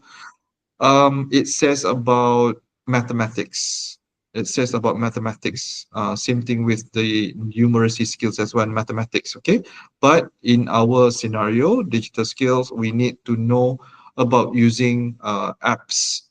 it says about mathematics. It says about mathematics. Same thing with the numeracy skills as well, mathematics. Okay, but in our scenario, digital skills, we need to know about using apps,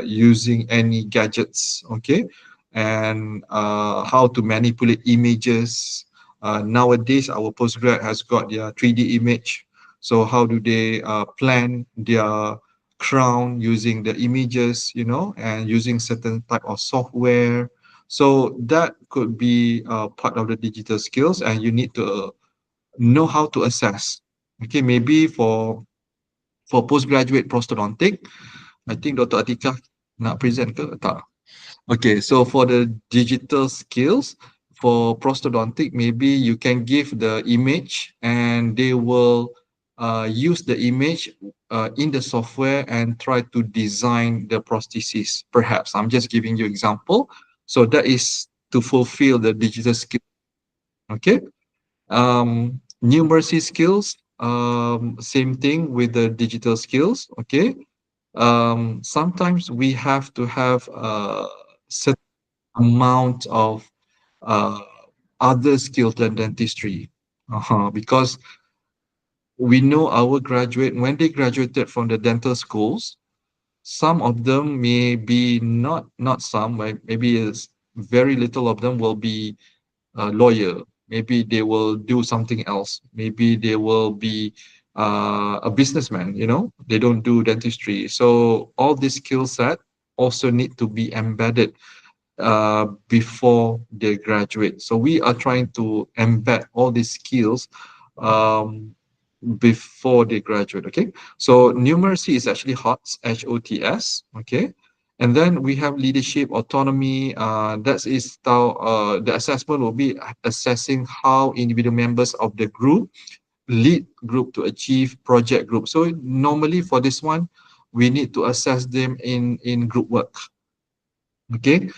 using any gadgets. Okay, and how to manipulate images. Nowadays, our postgrad has got their 3D image. So how do they plan their crown using the images, and using certain type of software. So that could be part of the digital skills, and you need to know how to assess. Okay, maybe for postgraduate prosthodontic, I think Dr. Atika nak present ke tak? Okay, so for the digital skills for prosthodontic, maybe you can give the image and they will use the image in the software and try to design the prosthesis. Perhaps I'm just giving you example. So that is to fulfill the digital skill. Okay. Numeracy skills. Same thing with the digital skills. Okay. Sometimes we have to have certain amount of uh, other skills than dentistry, because we know our graduate, when they graduated from the dental schools, some of them may be not some, like maybe it's very little of them will be a lawyer. Maybe they will do something else. Maybe they will be a businessman. They don't do dentistry. So all this skill set also need to be embedded before they graduate. So we are trying to embed all these skills um, before they graduate. Okay. So numeracy is actually HOTS, HOTS. Okay. And then we have leadership autonomy. That is how the assessment will be assessing how individual members of the group lead group to achieve project group. So normally for this one, we need to assess them in group work. Okay,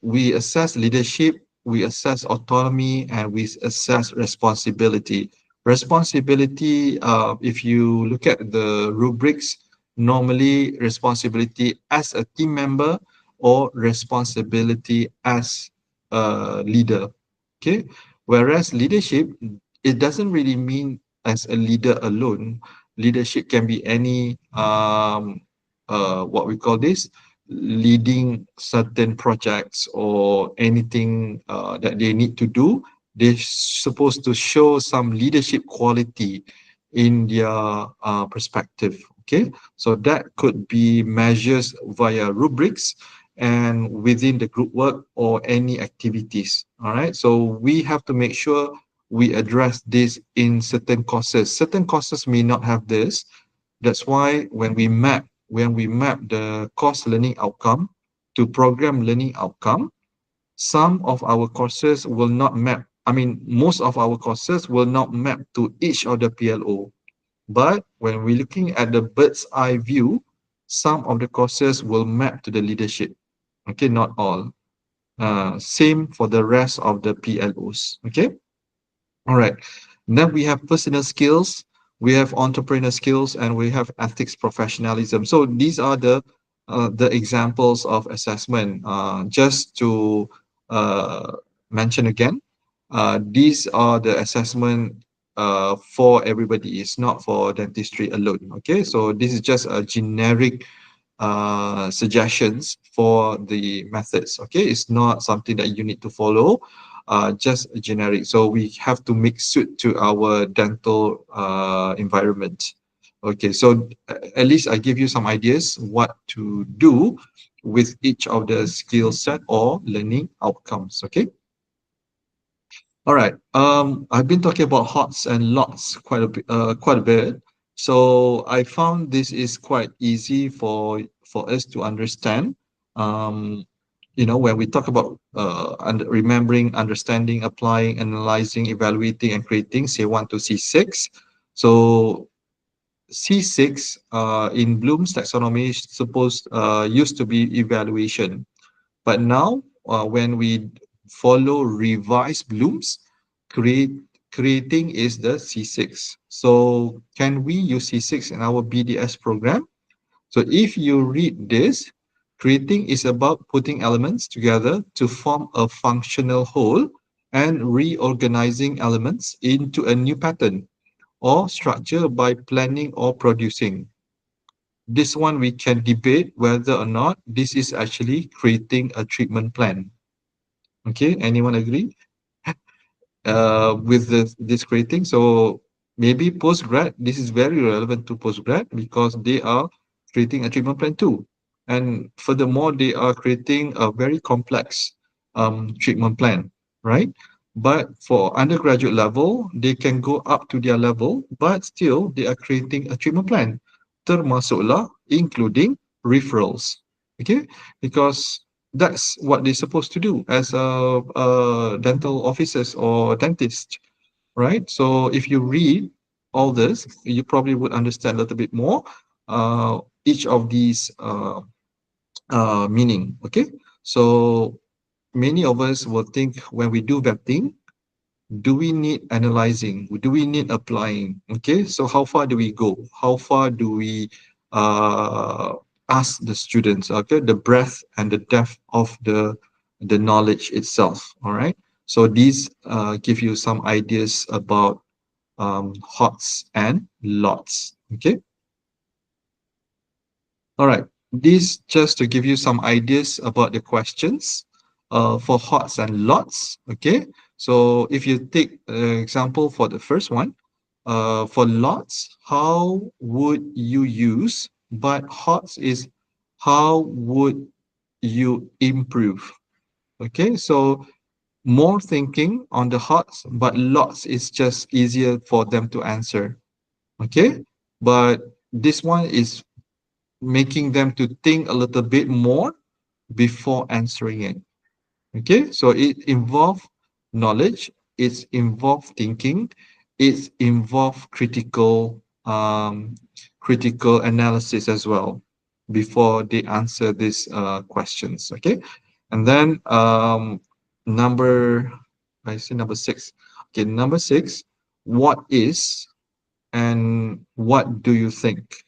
we assess leadership, we assess autonomy, and we assess responsibility. Responsibility, if you look at the rubrics, normally responsibility as a team member or responsibility as a leader. Okay, whereas leadership, it doesn't really mean as a leader alone. Leadership can be any what we call this, leading certain projects or anything that they need to do. They're supposed to show some leadership quality in their perspective. Okay, so that could be measures via rubrics and within the group work or any activities. All right, so we have to make sure we address this in certain courses. Certain courses may not have this. That's why when we map the course learning outcome to program learning outcome, some of our courses will not map. I mean, most of our courses will not map to each of the PLO. But when we're looking at the bird's eye view, some of the courses will map to the leadership. Okay, not all. Same for the rest of the PLOs. Okay. All right. Then we have personal skills, we have entrepreneur skills, and we have ethics professionalism. So these are the examples of assessment. Just to mention again, these are the assessment for everybody. It's not for dentistry alone. Okay, so this is just a generic suggestions for the methods. Okay, it's not something that you need to follow, just generic. So we have to make suit to our dental environment. Okay, so at least I give you some ideas what to do with each of the skill set or learning outcomes. Okay. All right. I've been talking about HOTS and LOTS quite a bit. So I found this is quite easy for us to understand. Um, when we talk about remembering, understanding, applying, analyzing, evaluating, and creating, C1 to C6. So C6 in Bloom's taxonomy is supposed used to be evaluation, but now when we follow revised Bloom's, create creating is the C6. So can we use C6 in our BDS program? So if you read this, creating is about putting elements together to form a functional whole and reorganizing elements into a new pattern or structure by planning or producing. This one we can debate whether or not this is actually creating a treatment plan. Okay, anyone agree? With this creating. So maybe postgrad, this is very relevant to postgrad because they are creating a treatment plan too. And furthermore, they are creating a very complex treatment plan, right? But for undergraduate level, they can go up to their level, but still they are creating a treatment plan, termasuklah including referrals. Okay, because that's what they're supposed to do as dental officers or dentists, right? So if you read all this, you probably would understand a little bit more each of these meaning. Okay, so many of us will think when we do vetting, do we need analyzing? Do we need applying? Okay, so how far do we go? How far do we uh, ask the students? Okay, the breadth and the depth of the knowledge itself. All right. So these give you some ideas about HOTS and LOTS. Okay. All right. This just to give you some ideas about the questions for HOTS and LOTS. Okay. So if you take an example for the first one, for LOTS, how would you use? But HOTS is how would you improve? Okay. So more thinking on the HOTS, but LOTS is just easier for them to answer. Okay. But this one is making them to think a little bit more before answering it. Okay, so it involves knowledge, it's involved thinking, it's involved critical analysis as well before they answer these questions. Okay, and then number I see number six. Okay, number six, what is and what do you think?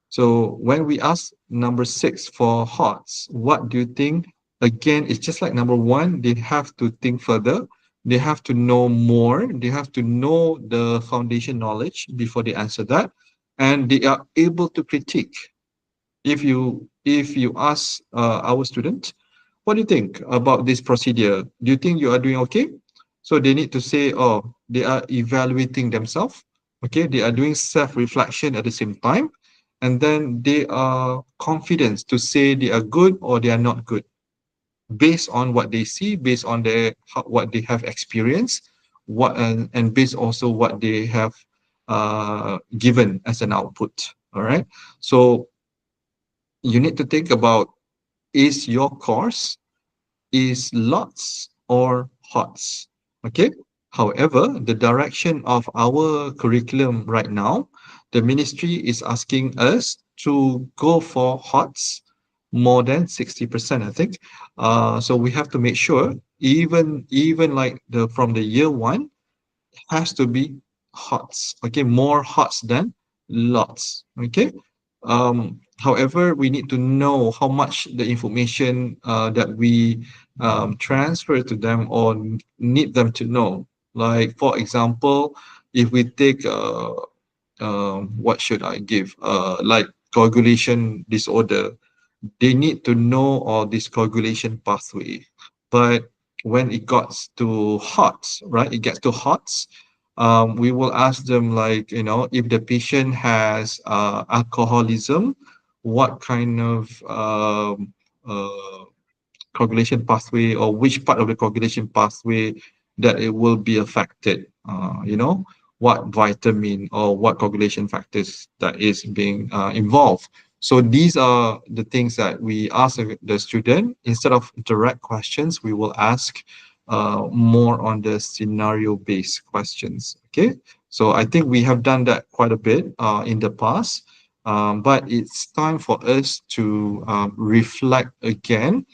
So when we ask number six for HOTS, what do you think? Again, it's just like number one, they have to think further. They have to know more. They have to know the foundation knowledge before they answer that. And they are able to critique. If you ask our student, what do you think about this procedure? Do you think you are doing okay? So they need to say, oh, they are evaluating themselves. Okay, they are doing self-reflection at the same time, and then they are confident to say they are good or they are not good based on what they see, based on what they have experienced, and based also what they have given as an output. All right. So you need to think about, is your course is lots or HOTS? Okay. However, the direction of our curriculum right now, the ministry is asking us to go for HOTS more than 60%, I think. So we have to make sure, even like the from the year one, has to be HOTS. Okay, more HOTS than lots. Okay. However, we need to know how much the information that we transfer to them or need them to know. Like for example, if we take what should I give? Like coagulation disorder, they need to know all this coagulation pathway. But when it gets to HOTS, right? It gets to HOTS. We will ask them like, if the patient has alcoholism, what kind of coagulation pathway or which part of the coagulation pathway that it will be affected. What vitamin or what coagulation factors that is being involved. So these are the things that we ask the student. Instead of direct questions, we will ask more on the scenario-based questions. Okay, so I think we have done that quite a bit in the past, but it's time for us to reflect again.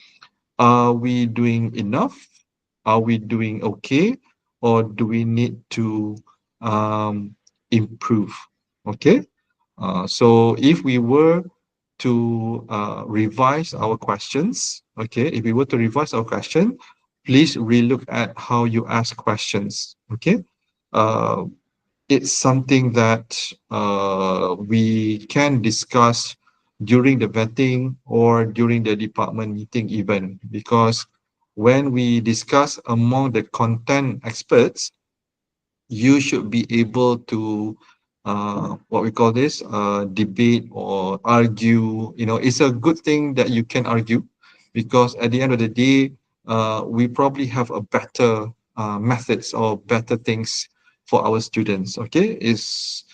Are we doing enough? Are we doing okay? Or do we need to um, improve? Okay. So if we were to revise our questions, okay, if we were to revise our question, please relook at how you ask questions. Okay. Uh, it's something that we can discuss during the vetting or during the department meeting even, because when we discuss among the content experts, you should be able to what we call this debate or argue. It's a good thing that you can argue, because at the end of the day, we probably have a better methods or better things for our students. Okay, it's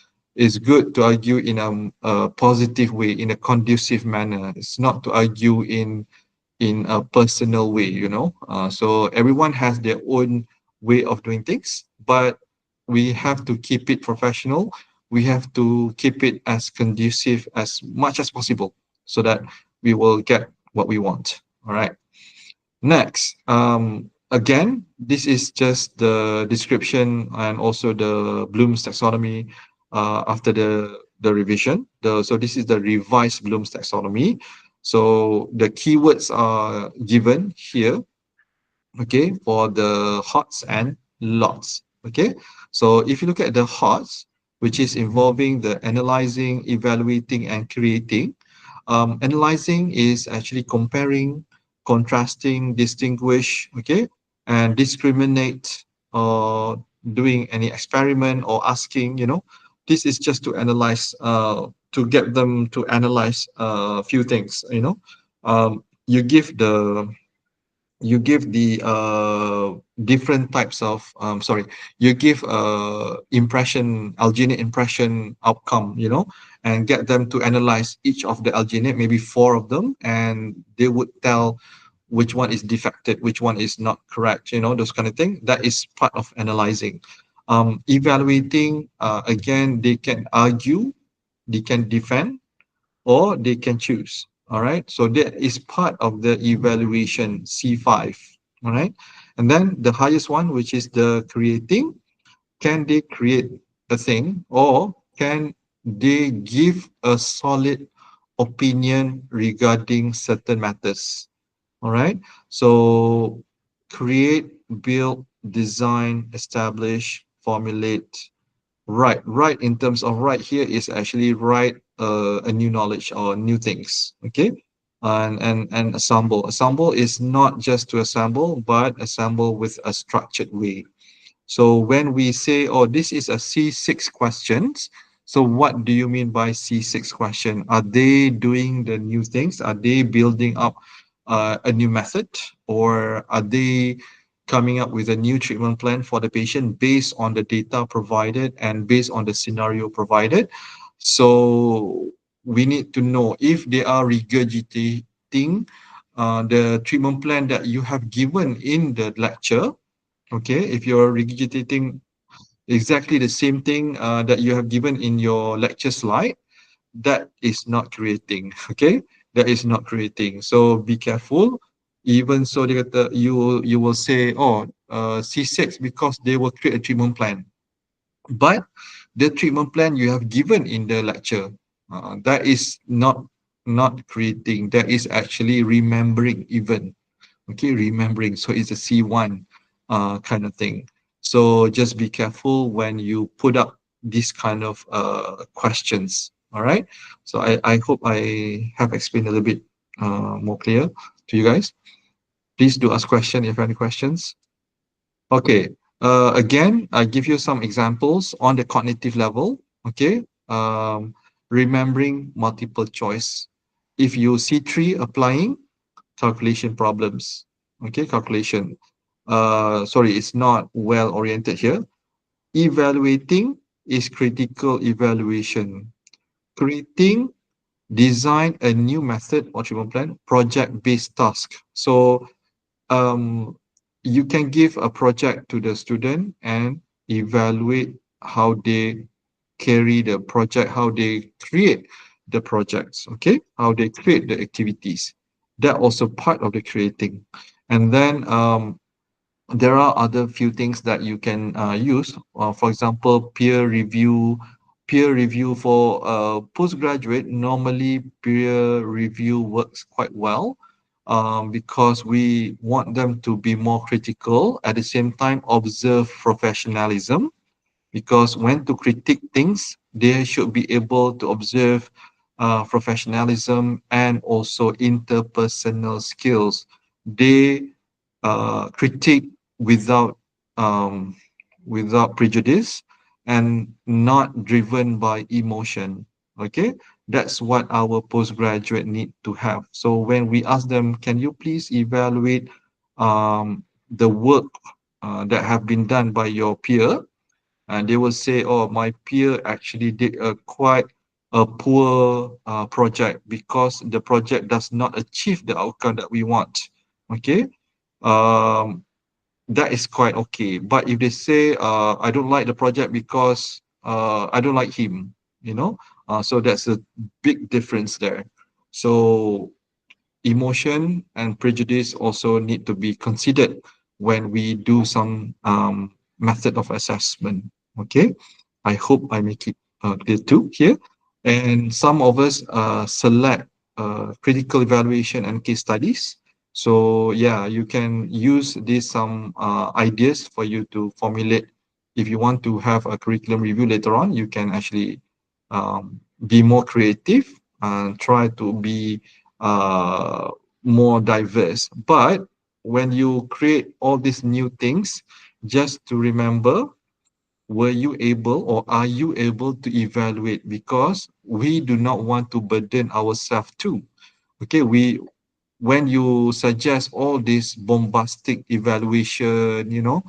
good to argue in a positive way, in a conducive manner. It's not to argue in a personal way. So everyone has their own way of doing things, but we have to keep it professional. We have to keep it as conducive as much as possible, so that we will get what we want. All right. Next, again, this is just the description and also the Bloom's taxonomy after the revision. So this is the revised Bloom's taxonomy. So the keywords are given here, okay, for the HOTS and LOTS. Okay, so if you look at the HOTS, which is involving the analyzing, evaluating, and creating. Analyzing is actually comparing, contrasting, distinguish, okay, and discriminate, or doing any experiment or asking. This is just to analyze, to get them to analyze a few things. You give the different types of sorry, you give impression, alginate impression outcome, and get them to analyze each of the alginate, maybe four of them, and they would tell which one is defective, which one is not correct, those kind of thing. That is part of analyzing. Evaluating, again, they can argue, they can defend, or they can choose. All right. So that is part of the evaluation C5. All right. And then the highest one, which is the creating, can they create a thing, or can they give a solid opinion regarding certain matters? All right. So create, build, design, establish, formulate. Right. In terms of right here is actually write a new knowledge or new things. Okay. And assemble. Assemble is not just to assemble, but assemble with a structured way. So when we say, oh, this is a C6 questions, so what do you mean by C6 question? Are they doing the new things? Are they building up a new method? Or are they coming up with a new treatment plan for the patient based on the data provided and based on the scenario provided? So we need to know if they are regurgitating the treatment plan that you have given in the lecture. Okay, if you're regurgitating exactly the same thing that you have given in your lecture slide, that is not creating. Okay, that is not creating. So be careful. Even so, you will say, oh, C6, because they will create a treatment plan. But the treatment plan you have given in the lecture, that is not creating. That is actually remembering even. Okay, remembering. So it's a C1 kind of thing. So just be careful when you put up these kind of questions. All right. So I hope I have explained a little bit more clear to you guys. Please do ask questions if you have any questions. Okay. Again, I give you some examples on the cognitive level. Okay. Remembering multiple choice. If you see three applying, calculation problems. Okay, calculation. Sorry, it's not well oriented here. Evaluating is critical evaluation. Creating design a new method or treatment plan, project-based task. So um, you can give a project to the student and evaluate how they carry the project, how they create the projects, okay? How they create the activities. That also part of the creating. And then there are other few things that you can use. For example, peer review for postgraduate. Normally, peer review works quite well because we want them to be more critical. At the same time, observe professionalism because when to critique things, they should be able to observe professionalism and also interpersonal skills. They critique without um, without prejudice and not driven by emotion. Okay, that's what our postgraduate need to have. So when we ask them, can you please evaluate the work that have been done by your peer? And they will say, oh, my peer actually did a quite a poor project because the project does not achieve the outcome that we want. Okay, um, that is quite okay. But if they say, I don't like the project because I don't like him, you know, so that's a big difference there. So emotion and prejudice also need to be considered when we do some method of assessment. Okay, I hope I make it clear too here. And some of us select critical evaluation and case studies. So yeah, you can use these some ideas for you to formulate. If you want to have a curriculum review later on, you can actually be more creative and try to be uh, more diverse. But when you create all these new things, just to remember, were you able or are you able to evaluate? Because we do not want to burden ourselves too. Okay, when you suggest all this bombastic evaluation,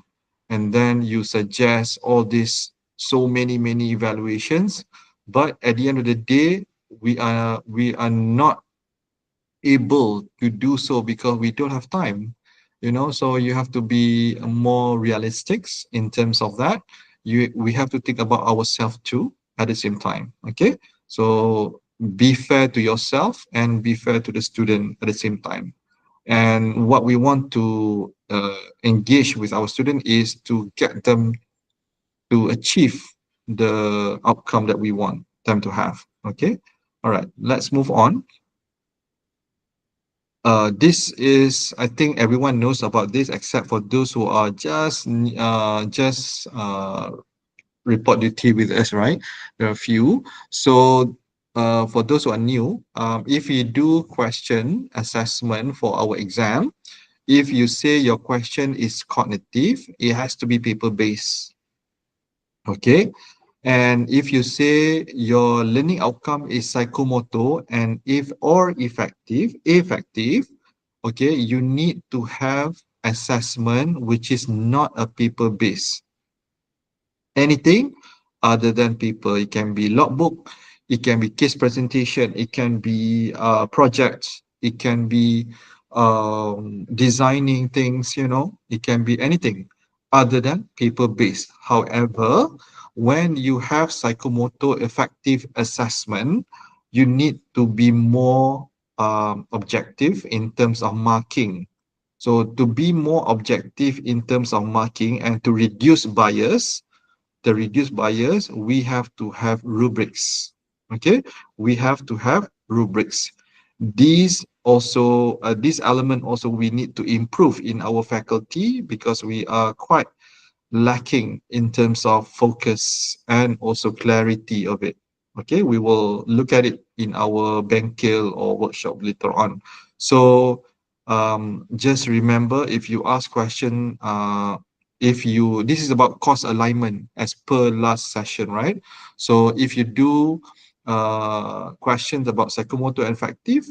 and then you suggest all this so many evaluations, but at the end of the day, we are not able to do so because we don't have time, so you have to be more realistic in terms of that. We have to think about ourselves too at the same time. Okay, so be fair to yourself and be fair to the student at the same time. And what we want to engage with our student is to get them to achieve the outcome that we want them to have. Okay, all right, let's move on. This is, I think everyone knows about this except for those who are just report duty with us, right? There are a few. So for those who are new, if you do question assessment for our exam, if you say your question is cognitive, it has to be paper-based. Okay. And if you say your learning outcome is psychomotor and if or effective, okay, you need to have assessment which is not a paper-based. Anything other than paper. It can be logbook, it can be case presentation, it can be projects, it can be designing things, it can be anything other than paper-based. However, when you have psychomotor effective assessment, you need to be more objective in terms of marking. So to be more objective in terms of marking and to reduce bias, we have to have rubrics. Okay, we have to have rubrics. This element also we need to improve in our faculty because we are quite lacking in terms of focus and also clarity of it. Okay, we will look at it in our Benkill or workshop later on. So just remember, if you ask question, this is about course alignment as per last session, right? So if you do questions about psychomotor and affective,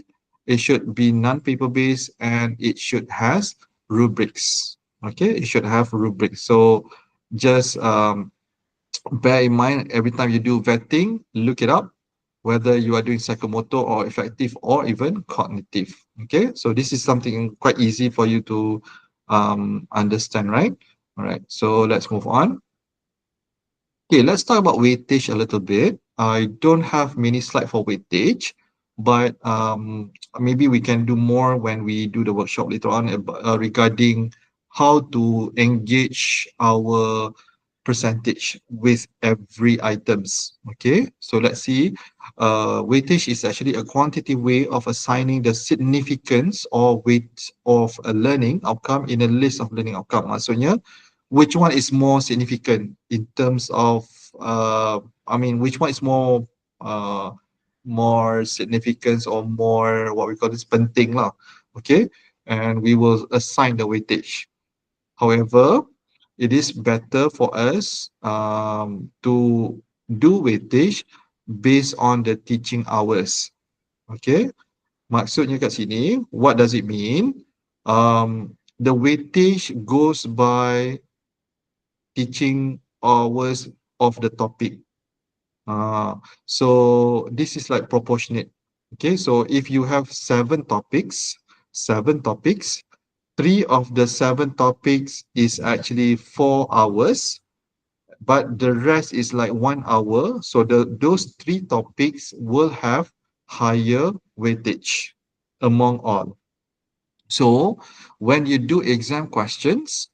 it should be non-paper based and it should has rubrics. Okay, it should have rubrics. So just bear in mind every time you do vetting, look it up. whether you are doing psychomotor or affective or even cognitive. Okay, so this is something quite easy for you to understand, right? All right, so let's move on. Okay, let's talk about weightage a little bit. I don't have many slide for weightage, but maybe we can do more when we do the workshop later on regarding how to engage our percentage with every items. Okay, so let's see. Weightage is actually a quantitative way of assigning the significance or weight of a learning outcome in a list of learning outcome. Maksudnya, which one is more significant in terms of which one is uh, more significance or more what we call this penting lah. Okay, and we will assign the weightage. However, it is better for us to do weightage based on the teaching hours. Okay, maksudnya kat sini, what does it mean? The weightage goes by teaching hours of the topic. So this is like proportionate. Okay, so if you have seven topics, three of the seven topics is actually 4 hours, but the rest is like 1 hour. So those three topics will have higher weightage among all. So when you do exam questions,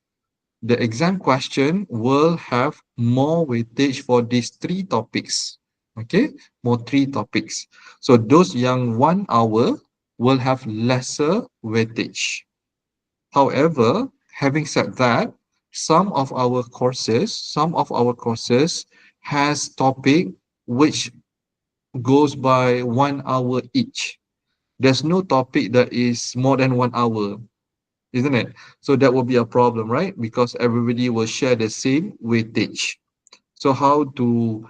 the exam question will have more weightage for these three topics. Okay, more three topics. So those yang 1 hour will have lesser weightage. However, having said that, some of our courses has topic which goes by 1 hour each. There's no topic that is more than 1 hour, isn't it? So that will be a problem, right? Because everybody will share the same weightage. So how to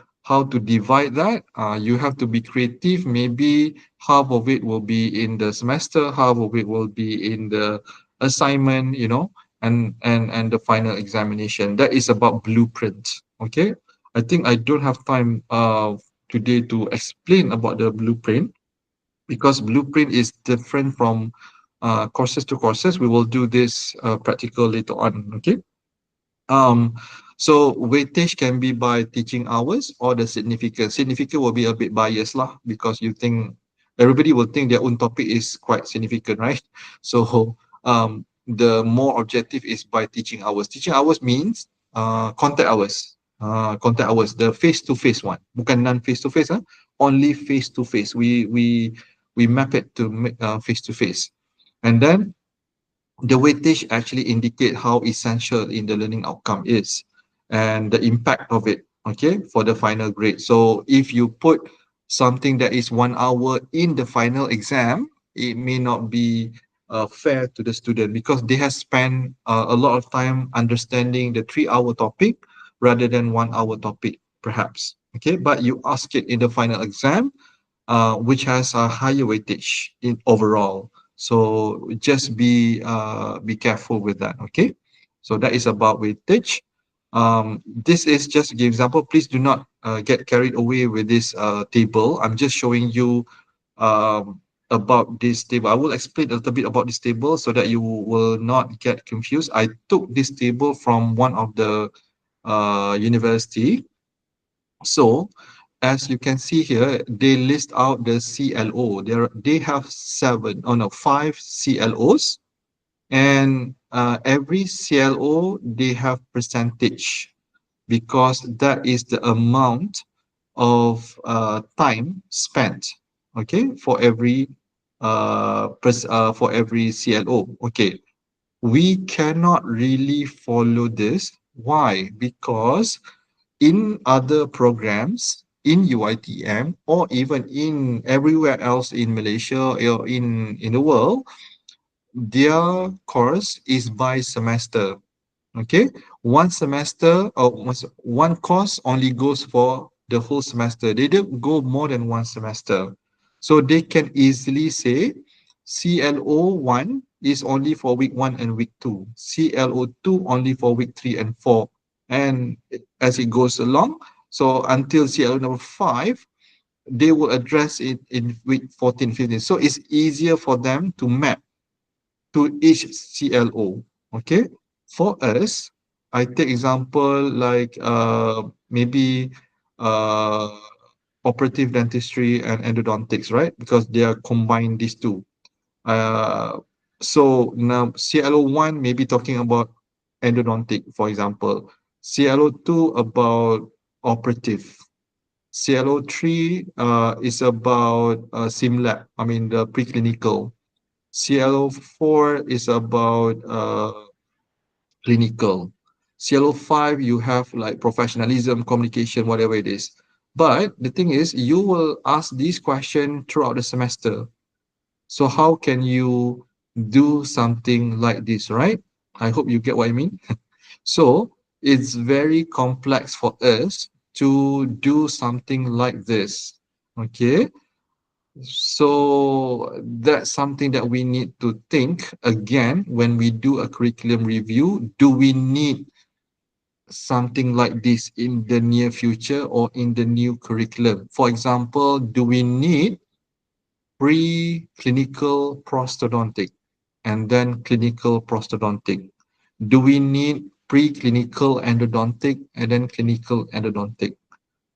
divide that? You have to be creative. Maybe half of it will be in the semester, half of it will be in the assignment, and the final examination. That is about blueprint. Okay. I think I don't have time today to explain about the blueprint because blueprint is different from courses to courses. We will do this practical later on. Okay. Um, so weightage can be by teaching hours or the significance. Significant will be a bit biased lah because you think everybody will think their own topic is quite significant, right? So the more objective is by teaching hours. Teaching hours means contact hours. Contact hours, the face-to-face one, bukan non-face-to-face, only face-to-face. We map it to face-to-face, and then the weightage actually indicate how essential in the learning outcome is and the impact of it, okay, for the final grade. So if you put something that is 1 hour in the final exam, it may not be fair to the student because they have spent a lot of time understanding the 3 hour topic rather than 1 hour topic perhaps. Okay, but you ask it in the final exam, which has a higher weightage in overall. So just be careful with that. Okay. So that is about weightage. This is just an example. Please do not get carried away with this table. I'm just showing you about this table. I will explain a little bit about this table so that you will not get confused. I took this table from one of the university. So, as you can see here, they list out the CLO. They have five CLOs, and every CLO they have percentage because that is the amount of time spent. Okay, for every CLO. Okay, we cannot really follow this. Why? Because in other programs in UITM or even in everywhere else in Malaysia or in the world, their course is by semester. Okay, one semester or one course only goes for the whole semester. They don't go more than one semester. So they can easily say CLO 1 is only for week 1 and week 2, CLO 2 only for week 3 and 4. And as it goes along, so until CLO number 5, they will address it in week 14, 15. So it's easier for them to map to each CLO. Okay. For us, I take example like maybe uh, operative dentistry and endodontics, right? Because they are combined these two. Uh, so now CLO one maybe talking about endodontic, for example. CLO two about operative. CLO three is about SimLab. I mean the preclinical. CLO four is about clinical. CLO five you have like professionalism, communication, whatever it is. But the thing is, you will ask this question throughout the semester. So how can you do something like this, right? I hope you get what I mean. So it's very complex for us to do something like this. Okay. So that's something that we need to think again when we do a curriculum review. Do we need something like this in the near future or in the new curriculum? For example, do we need pre-clinical prosthodontic and then clinical prosthodontic? Do we need pre-clinical endodontic and then clinical endodontic?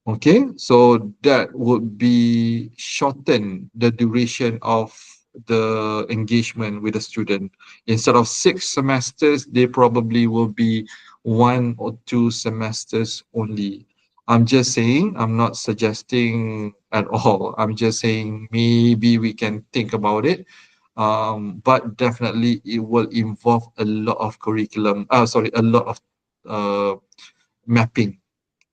Okay, so that would be shorten the duration of the engagement with the student. Instead of 6 semesters, they probably will be 1 or 2 semesters only. I'm just saying, I'm not suggesting at all. I'm just saying maybe we can think about it. But definitely it will involve a lot of curriculum, sorry, a lot of uh, mapping,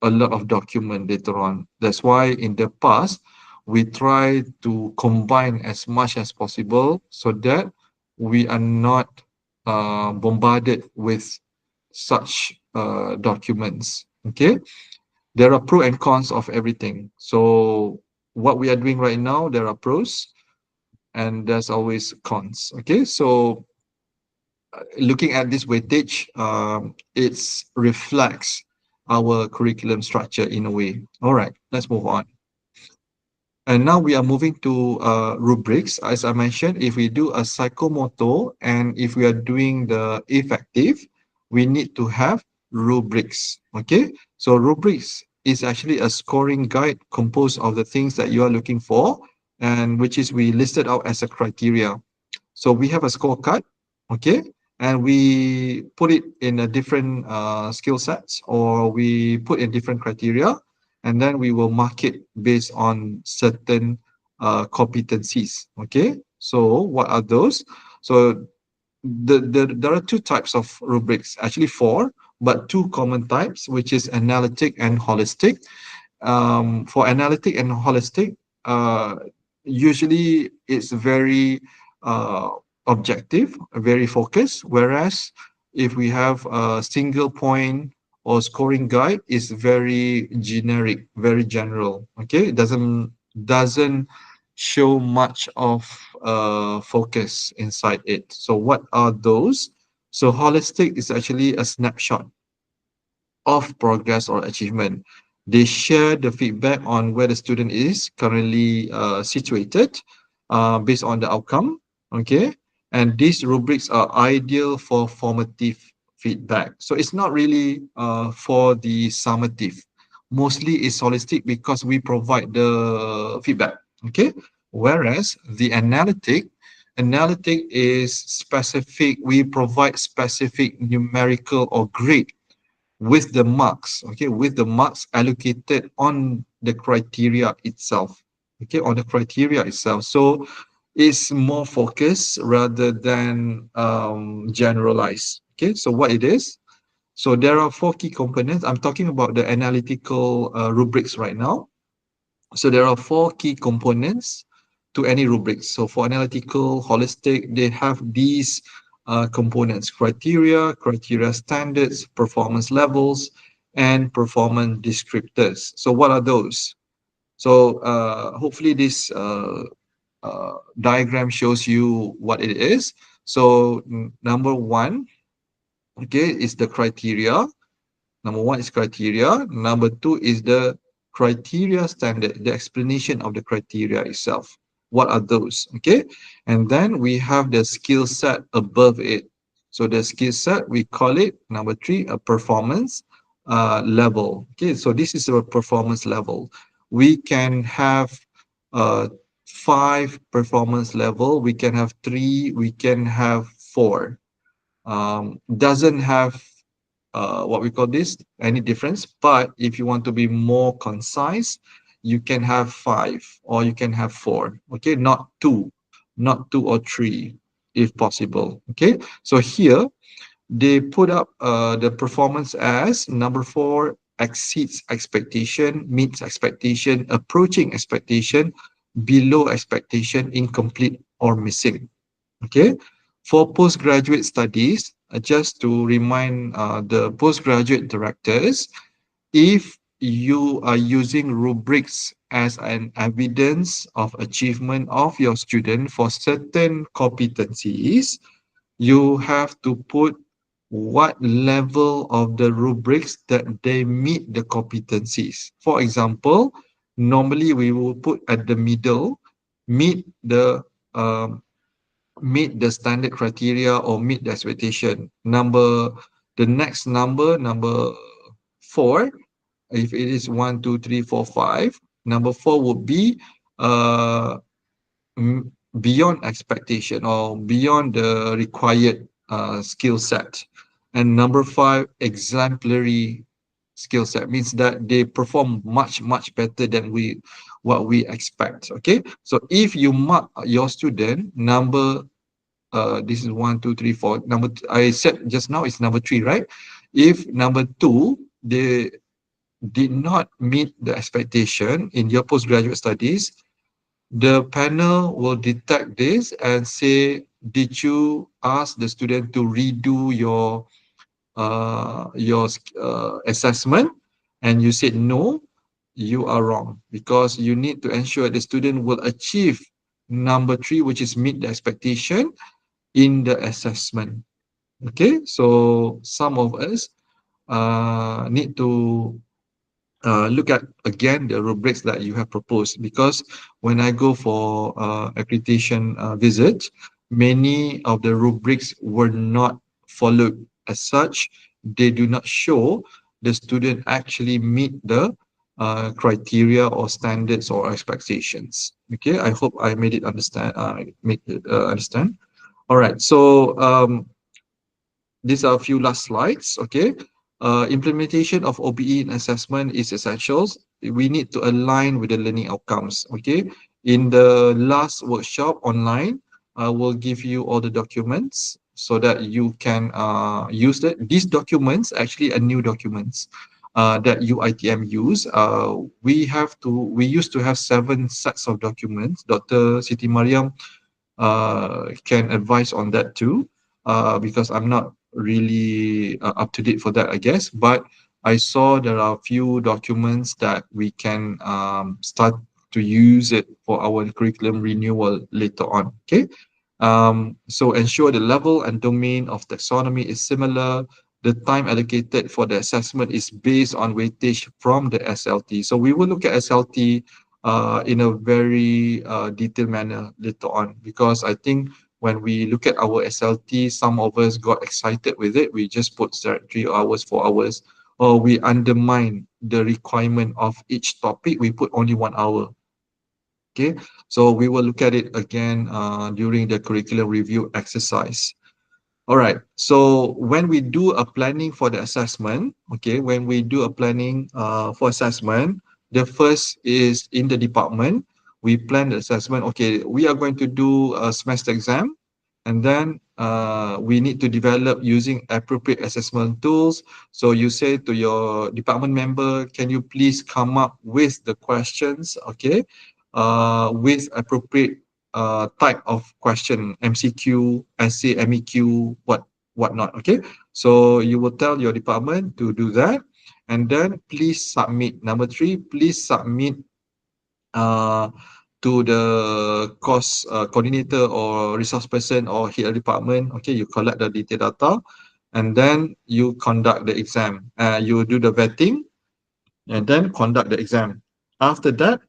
a lot of document later on. That's why in the past, we try to combine as much as possible so that we are not bombarded with such documents. Okay, there are pros and cons of everything. So what we are doing right now, there are pros and there's always cons. Okay, so looking at this weightage, it reflects our curriculum structure in a way. All right, let's move on. And now we are moving to rubrics. As I mentioned, if we do a psychomotor and if we are doing the effective, we need to have rubrics. Okay, so rubrics is actually a scoring guide composed of the things that you are looking for, and which is we listed out as a criteria. So we have a scorecard, okay, and we put it in a different skill sets, or we put in different criteria, and then we will mark it based on certain competencies. Okay, so what are those? So there are two types of rubrics, actually four, but two common types, which is analytic and holistic. For analytic and holistic, uh, usually it's very uh, objective, very focused. Whereas if we have a single point or scoring guide, it's very generic, very general. Okay, it doesn't show much of focus inside it. So what are those? So holistic is actually a snapshot of progress or achievement. They share the feedback on where the student is currently situated based on the outcome. Okay. And these rubrics are ideal for formative feedback. So it's not really for the summative. Mostly it's holistic because we provide the feedback. Okay. Whereas the analytic is specific. We provide specific numerical or grade with the marks, okay, with the marks allocated on the criteria itself, okay, on the criteria itself. So it's more focused rather than generalized. Okay, so what it is, so there are four key components. I'm talking about the analytical rubrics right now. So there are four key components to any rubrics. So for analytical, holistic, they have these components: criteria standards, performance levels, and performance descriptors. So what are those? So hopefully this diagram shows you what it is. So number one, okay, is the criteria. Number one is criteria. Number two is the criteria standard, the explanation of the criteria itself. What are those? Okay. And then we have the skill set above it. So the skill set, we call it number three, a performance level. Okay. So this is a performance level. We can have uh, five performance level. We can have three. We can have four. Doesn't have what we call this any difference, but if you want to be more concise, you can have five or you can have four. Okay, not two or three if possible. Okay, so here they put up the performance as number four, exceeds expectation, meets expectation, approaching expectation, below expectation, incomplete or missing. Okay, for postgraduate studies, just to remind the postgraduate directors, if you are using rubrics as an evidence of achievement of your student for certain competencies, you have to put what level of the rubrics that they meet the competencies. For example, normally we will put at the middle, meet the um, meet the standard criteria or meet the expectation. The next number four, if it is one, two, three, four, five, number four would be uh, beyond expectation or beyond the required skill set. And number five, exemplary skill set means that they perform much better than what we expect. Okay, so if you mark your student number this is one, two, three, four. I said just now it's number three, right? If number two, they did not meet the expectation in your postgraduate studies, the panel will detect this and say, did you ask the student to redo your assessment? And you said no, you are wrong because you need to ensure the student will achieve number three, which is meet the expectation in the assessment. Okay, so some of us need to look at again the rubrics that you have proposed, because when I go for accreditation visit, many of the rubrics were not followed as such. They do not show the student actually meet the criteria or standards or expectations. Okay, I hope I made it understand. Make it understand. All right, so these are a few last slides. Okay. Implementation of OBE in assessment is essentials. We need to align with the learning outcomes. Okay. In the last workshop online, I will give you all the documents so that you can use that. These documents actually are new documents that UITM use. We used to have 7 sets of documents. Dr. Siti Mariam can advise on that too, because I'm not really up to date for that, I guess. But I saw there are a few documents that we can start to use it for our curriculum renewal later on. Okay. So ensure the level and domain of taxonomy is similar. The time allocated for the assessment is based on weightage from the SLT. So we will look at SLT in a very detailed manner later on, because I think when we look at our SLT, some of us got excited with it. We just put 3 hours, 4 hours, or we undermine the requirement of each topic. We put only 1 hour. Okay, so we will look at it again during the curriculum review exercise. All right. So when we do a planning for the assessment, okay, when we do a planning for assessment, the first is in the department. We plan the assessment. Okay, we are going to do a semester exam, and then we need to develop using appropriate assessment tools. So you say to your department member, can you please come up with the questions, okay, with appropriate type of question, MCQ, essay, MEQ, whatnot. Okay, so you will tell your department to do that, and then please submit. Number three, please submit uh, to the course coordinator or resource person or head of department. Okay, you collect the detailed data, and then you conduct the exam. You do the vetting, and then conduct the exam. After that,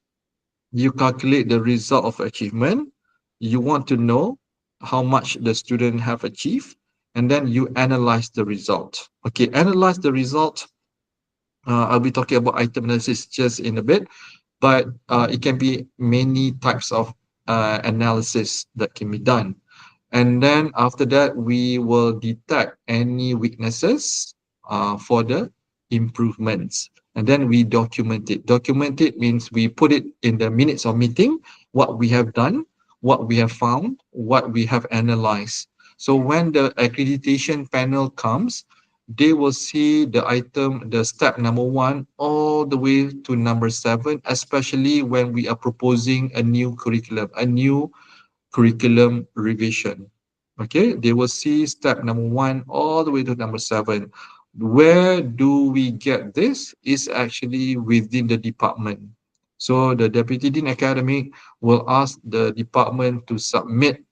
you calculate the result of achievement. You want to know how much the student have achieved, and then you analyze the result. Okay, analyze the result. I'll be talking about item analysis just in a bit, but it can be many types of analysis that can be done. And then after that, we will detect any weaknesses for the improvements. And then we document it. Document it means we put it in the minutes of meeting, what we have done, what we have found, what we have analyzed. So when the accreditation panel comes, they will see the item, the step number one, all the way to number seven, especially when we are proposing a new curriculum revision. Okay, they will see step number one all the way to number seven. Where do we get this? Is actually within the department. So the Deputy Dean Academic will ask the department to submit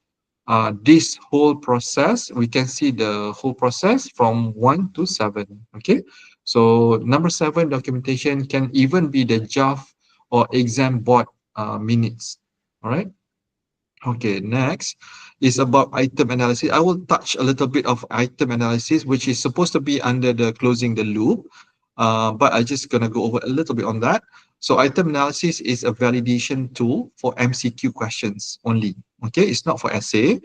this whole process. We can see the whole process from 1 to 7. Okay, so number 7 documentation can even be the JAF or exam board minutes. All right. Okay, next is about item analysis. I will touch a little bit of item analysis, which is supposed to be under the closing the loop, but I just gonna go over a little bit on that. So item analysis is a validation tool for MCQ questions only. Okay, it's not for essay.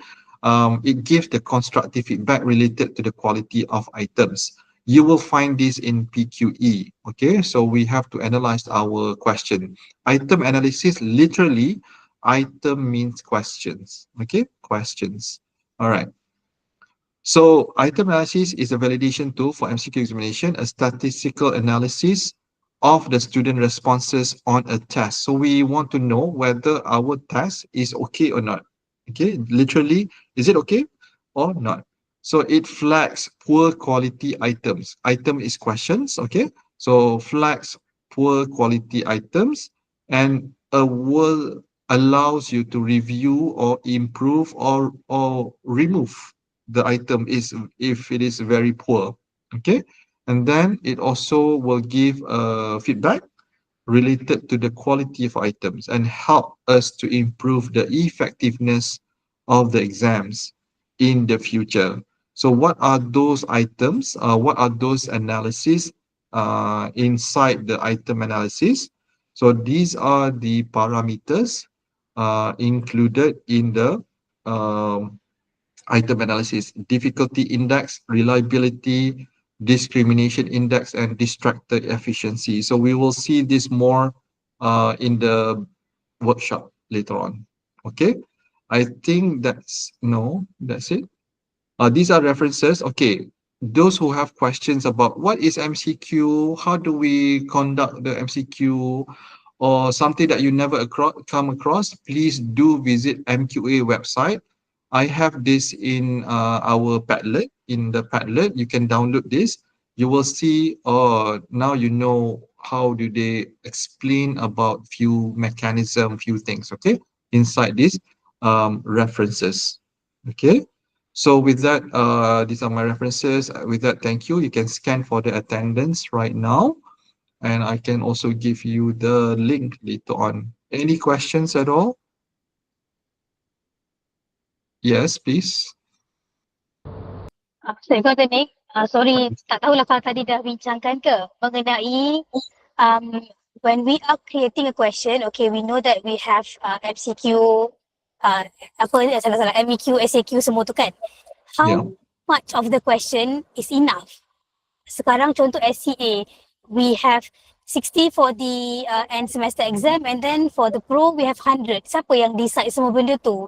It gives the constructive feedback related to the quality of items. You will find this in PQE. Okay, so we have to analyze our question. Item analysis literally. Item means questions. Okay, questions. All right. So item analysis is a validation tool for MCQ examination, a statistical analysis of the student responses on a test. So we want to know whether our test is okay or not. Okay, literally, is it okay or not? So it flags poor quality items. Item is questions. Okay, so flags poor quality items, and a will allows you to review or improve or remove the item is if it is very poor. Okay, and then it also will give feedback related to the quality of items and help us to improve the effectiveness of the exams in the future. So what are those items? What are those analyses inside the item analysis? So these are the parameters included in the um, item analysis: difficulty index, reliability, discrimination index, and distracted efficiency. So we will see this more in the workshop later on. Okay, I think that's no, that's it. These are references. Okay, those who have questions about what is MCQ, how do we conduct the MCQ, or something that you never come across, please do visit MQA website. I have this in our Padlet. In the Padlet, you can download this. You will see, now you know how do they explain about few mechanism, few things, okay, inside this references. Okay. So with that, these are my references. With that, thank you. You can scan for the attendance right now, and I can also give you the link later on. Any questions at all? Yes, please. Saya kata Nick, sorry tak tahulah kalau tadi dah bincangkan ke mengenai um, when we are creating a question, okay, we know that we have MCQ, apa salah-salah, MEQ, SAQ semua tu kan. Yeah. How much of the question is enough? Sekarang contoh SCA, we have 60 for the end semester exam and then for the pro we have 100. Siapa yang decide semua benda tu?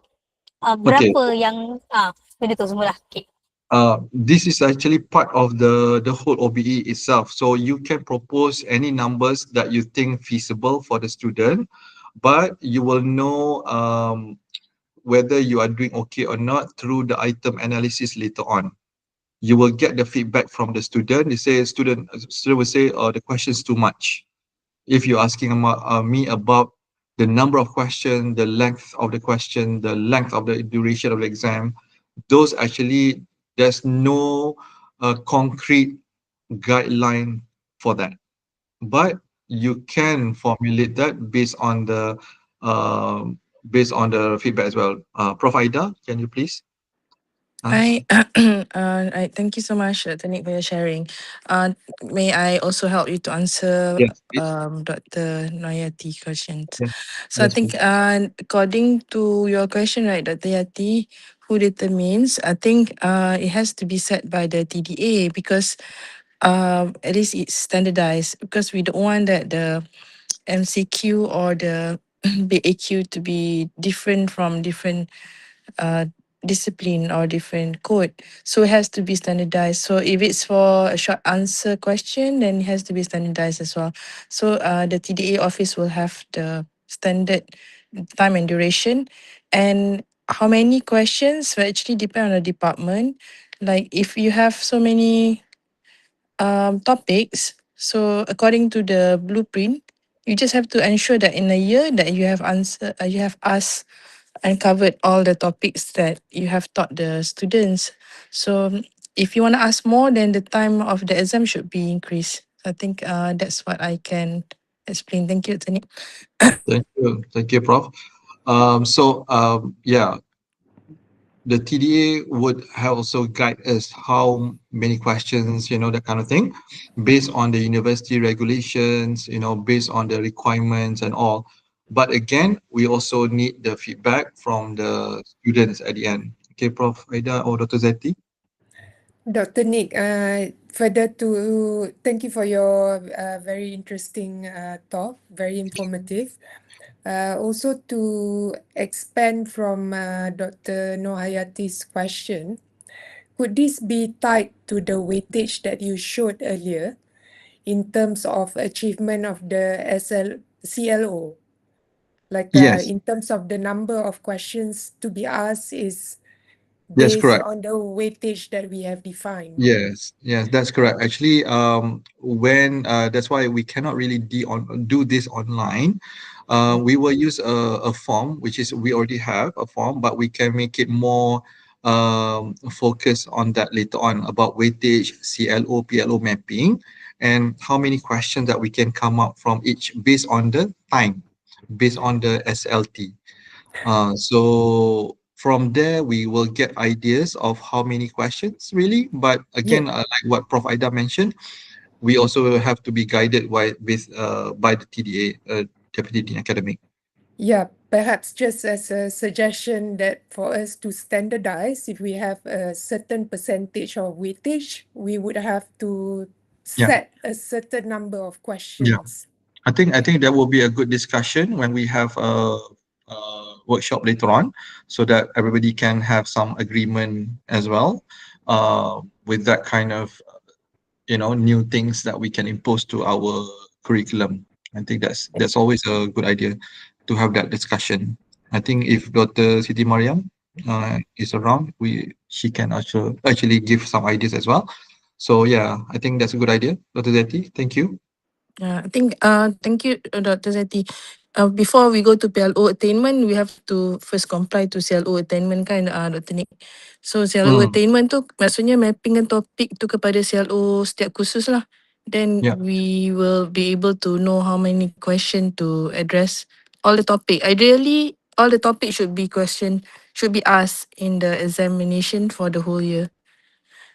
Okay. Berapa yang benda tu semua lah. Okay. This is actually part of the whole OBE itself. So you can propose any numbers that you think feasible for the student, but you will know whether you are doing okay or not through the item analysis later on. You will get the feedback from the student. They say student will say, the question is too much. If you're asking me about the number of questions, the length of the question, the length of the duration of the exam, those actually, there's no concrete guideline for that. But you can formulate that um, based on the feedback as well. Prof. Aida, can you please answer? I, I thank you so much, Tanik, for your sharing. May I also help you to answer Yes, please. Dr. Noyati questions? Yes, So I yes, think please. according to your question, right, Dr. Yati, who determines? I think it has to be set by the TDA because at least it's standardized because we don't want that the MCQ or the BAQ to be different from different uh, discipline or different code. So it has to be standardized. So if it's for a short answer question, then it has to be standardized as well. So the TDA office will have the standard time and duration. And how many questions will actually depend on the department. Like if you have so many topics, so according to the blueprint, you just have to ensure that in a year that you have asked and covered all the topics that you have taught the students. So if you want to ask more, then the time of the exam should be increased. I think that's what I can explain. Thank you, Tani. Thank you, Prof. Yeah, the TDA would have also guide us how many questions, that kind of thing, based on the university regulations, based on the requirements and all. But again, we also need the feedback from the students at the end. Okay, Prof. Aida or Dr. Zeti? Dr. Nick, further to thank you for your very interesting talk, very informative. Also to expand from Dr. Nohayati's question, could this be tied to the weightage that you showed earlier in terms of achievement of the CLO? Like Yes, in terms of the number of questions to be asked is yes, based correct. on the weightage that we have defined. Yes, that's correct. Actually, when that's why we cannot really do this online. Mm. We will use a form, which is we already have a form, but we can make it more focus on that later on about weightage, CLO, PLO mapping, and how many questions that we can come up from each based on the time, based on the SLT. So from there, we will get ideas of how many questions really. But Yeah, again, like what Prof. Ida mentioned, we also have to be guided by the TDA, Deputy Dean Academic. yeah, perhaps just as a suggestion that for us to standardize, if we have a certain percentage of weightage, we would have to Yeah, set a certain number of yeah. questions. I think that will be a good discussion when we have a workshop later on, so that everybody can have some agreement as well, with that kind of new things that we can impose to our curriculum. I think that's always a good idea to have that discussion. I think if Dr. Siti Mariam is around, we she can actually give some ideas as well. So yeah, I think that's a good idea. Dr. Zeti, thank you. I think thank you, Dr. Zeti. Before we go to PLO attainment, we have to first comply to CLO attainment kan, Dr. Nick. So CLO Mm, attainment tu maksudnya mappingkan topik tu kepada CLO setiap kursus lah. Then yeah, we will be able to know how many question to address all the topic. Ideally, all the topic should be asked in the examination for the whole year.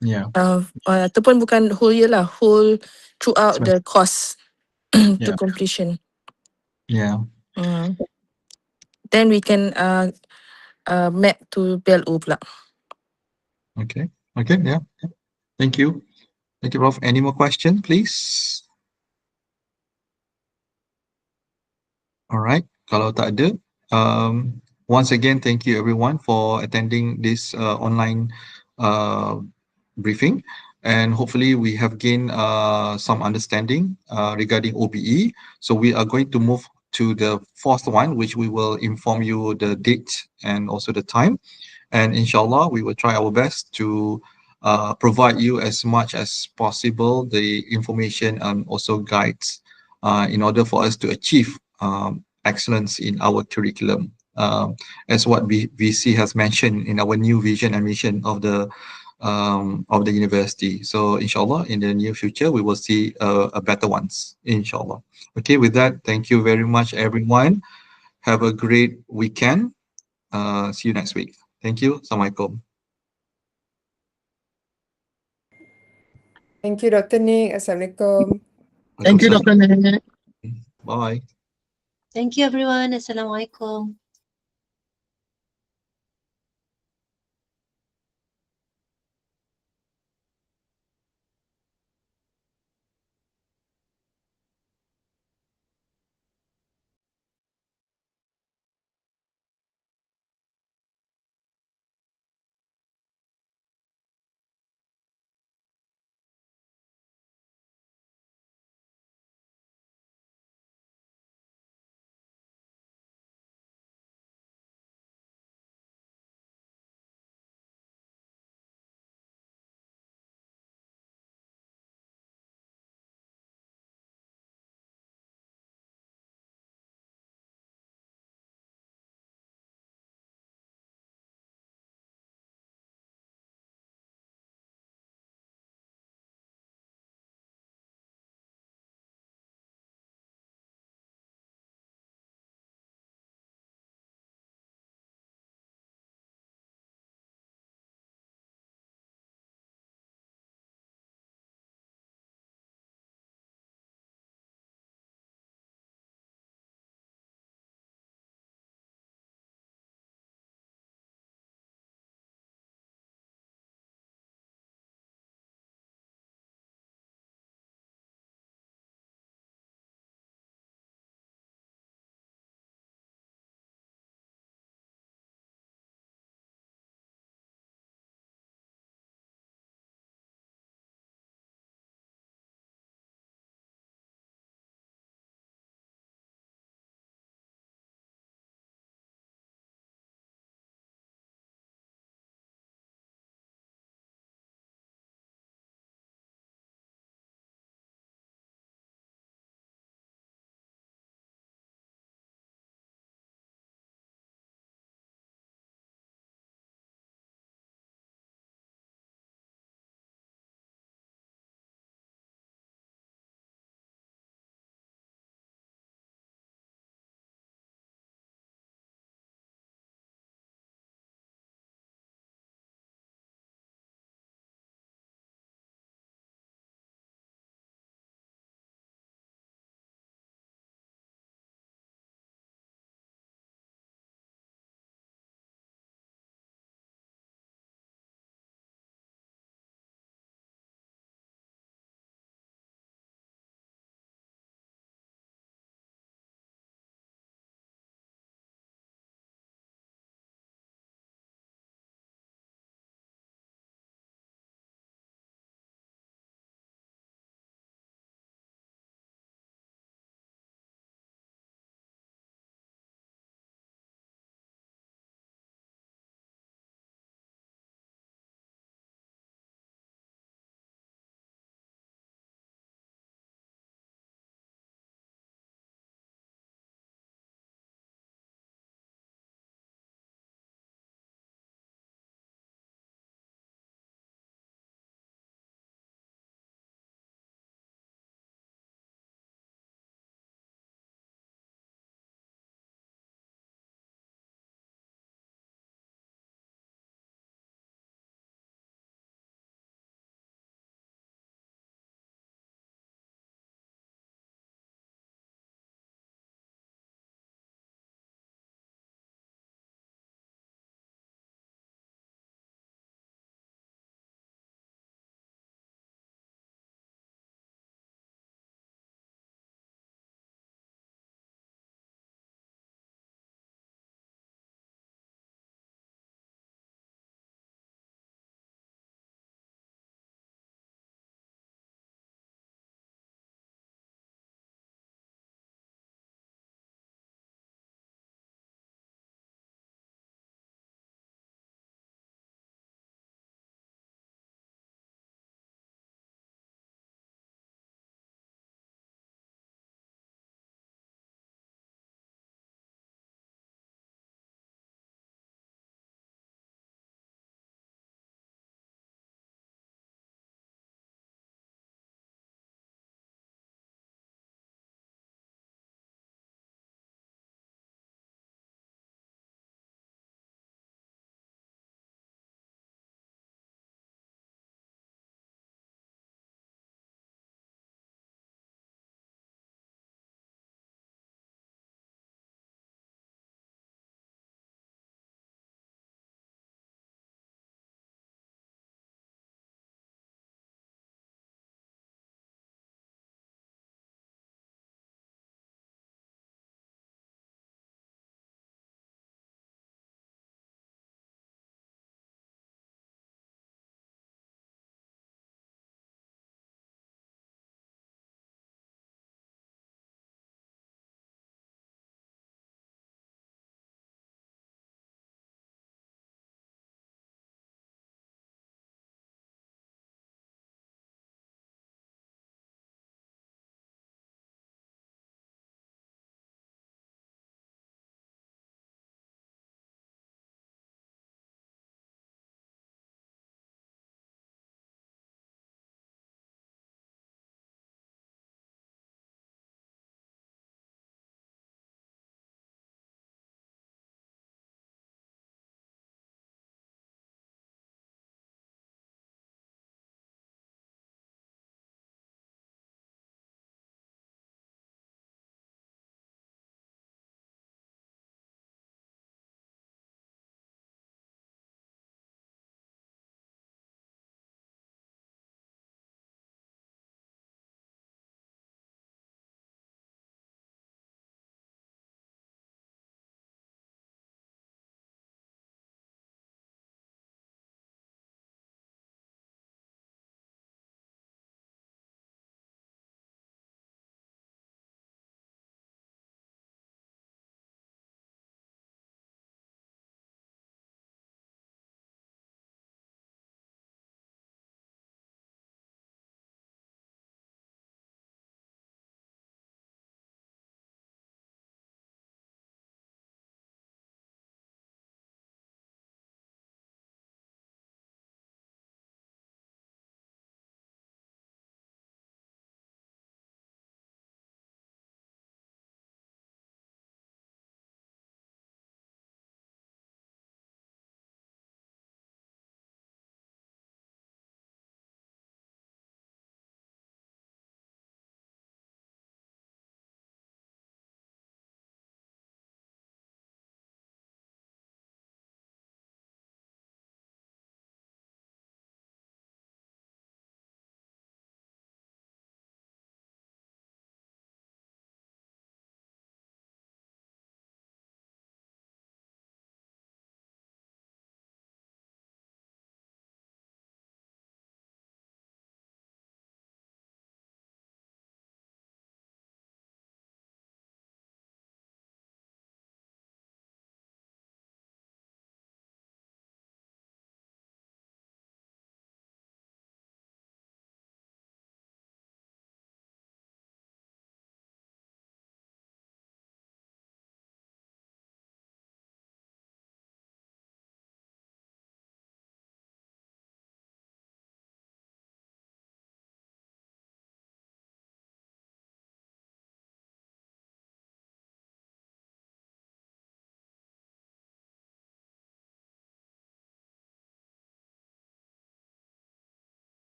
yeah, Ataupun bukan whole year lah, whole throughout smash. the course to Yeah, completion. yeah. Mm. Then we can map to PLO pula. Okay, okay, yeah. Thank you. Thank you, Prof. Any more question, please? All right. Kalau tak ada, once again, thank you everyone for attending this online uh, briefing, and hopefully we have gained some understanding regarding OBE. So we are going to move to the fourth one, which we will inform you the date and also the time. And inshallah, we will try our best to provide you as much as possible the information and also guides in order for us to achieve excellence in our curriculum. As what VC has mentioned in our new vision and mission of the of the university. So inshallah, in the near future, we will see a better ones. Inshallah. Okay, with that, thank you very much, everyone. Have a great weekend. See you next week. Thank you. Assalamualaikum. Thank you, Dr. Nick. Assalamualaikum. Thank you, Waalaikumsalam. Dr. Nick. Bye. Thank you, everyone. Assalamualaikum.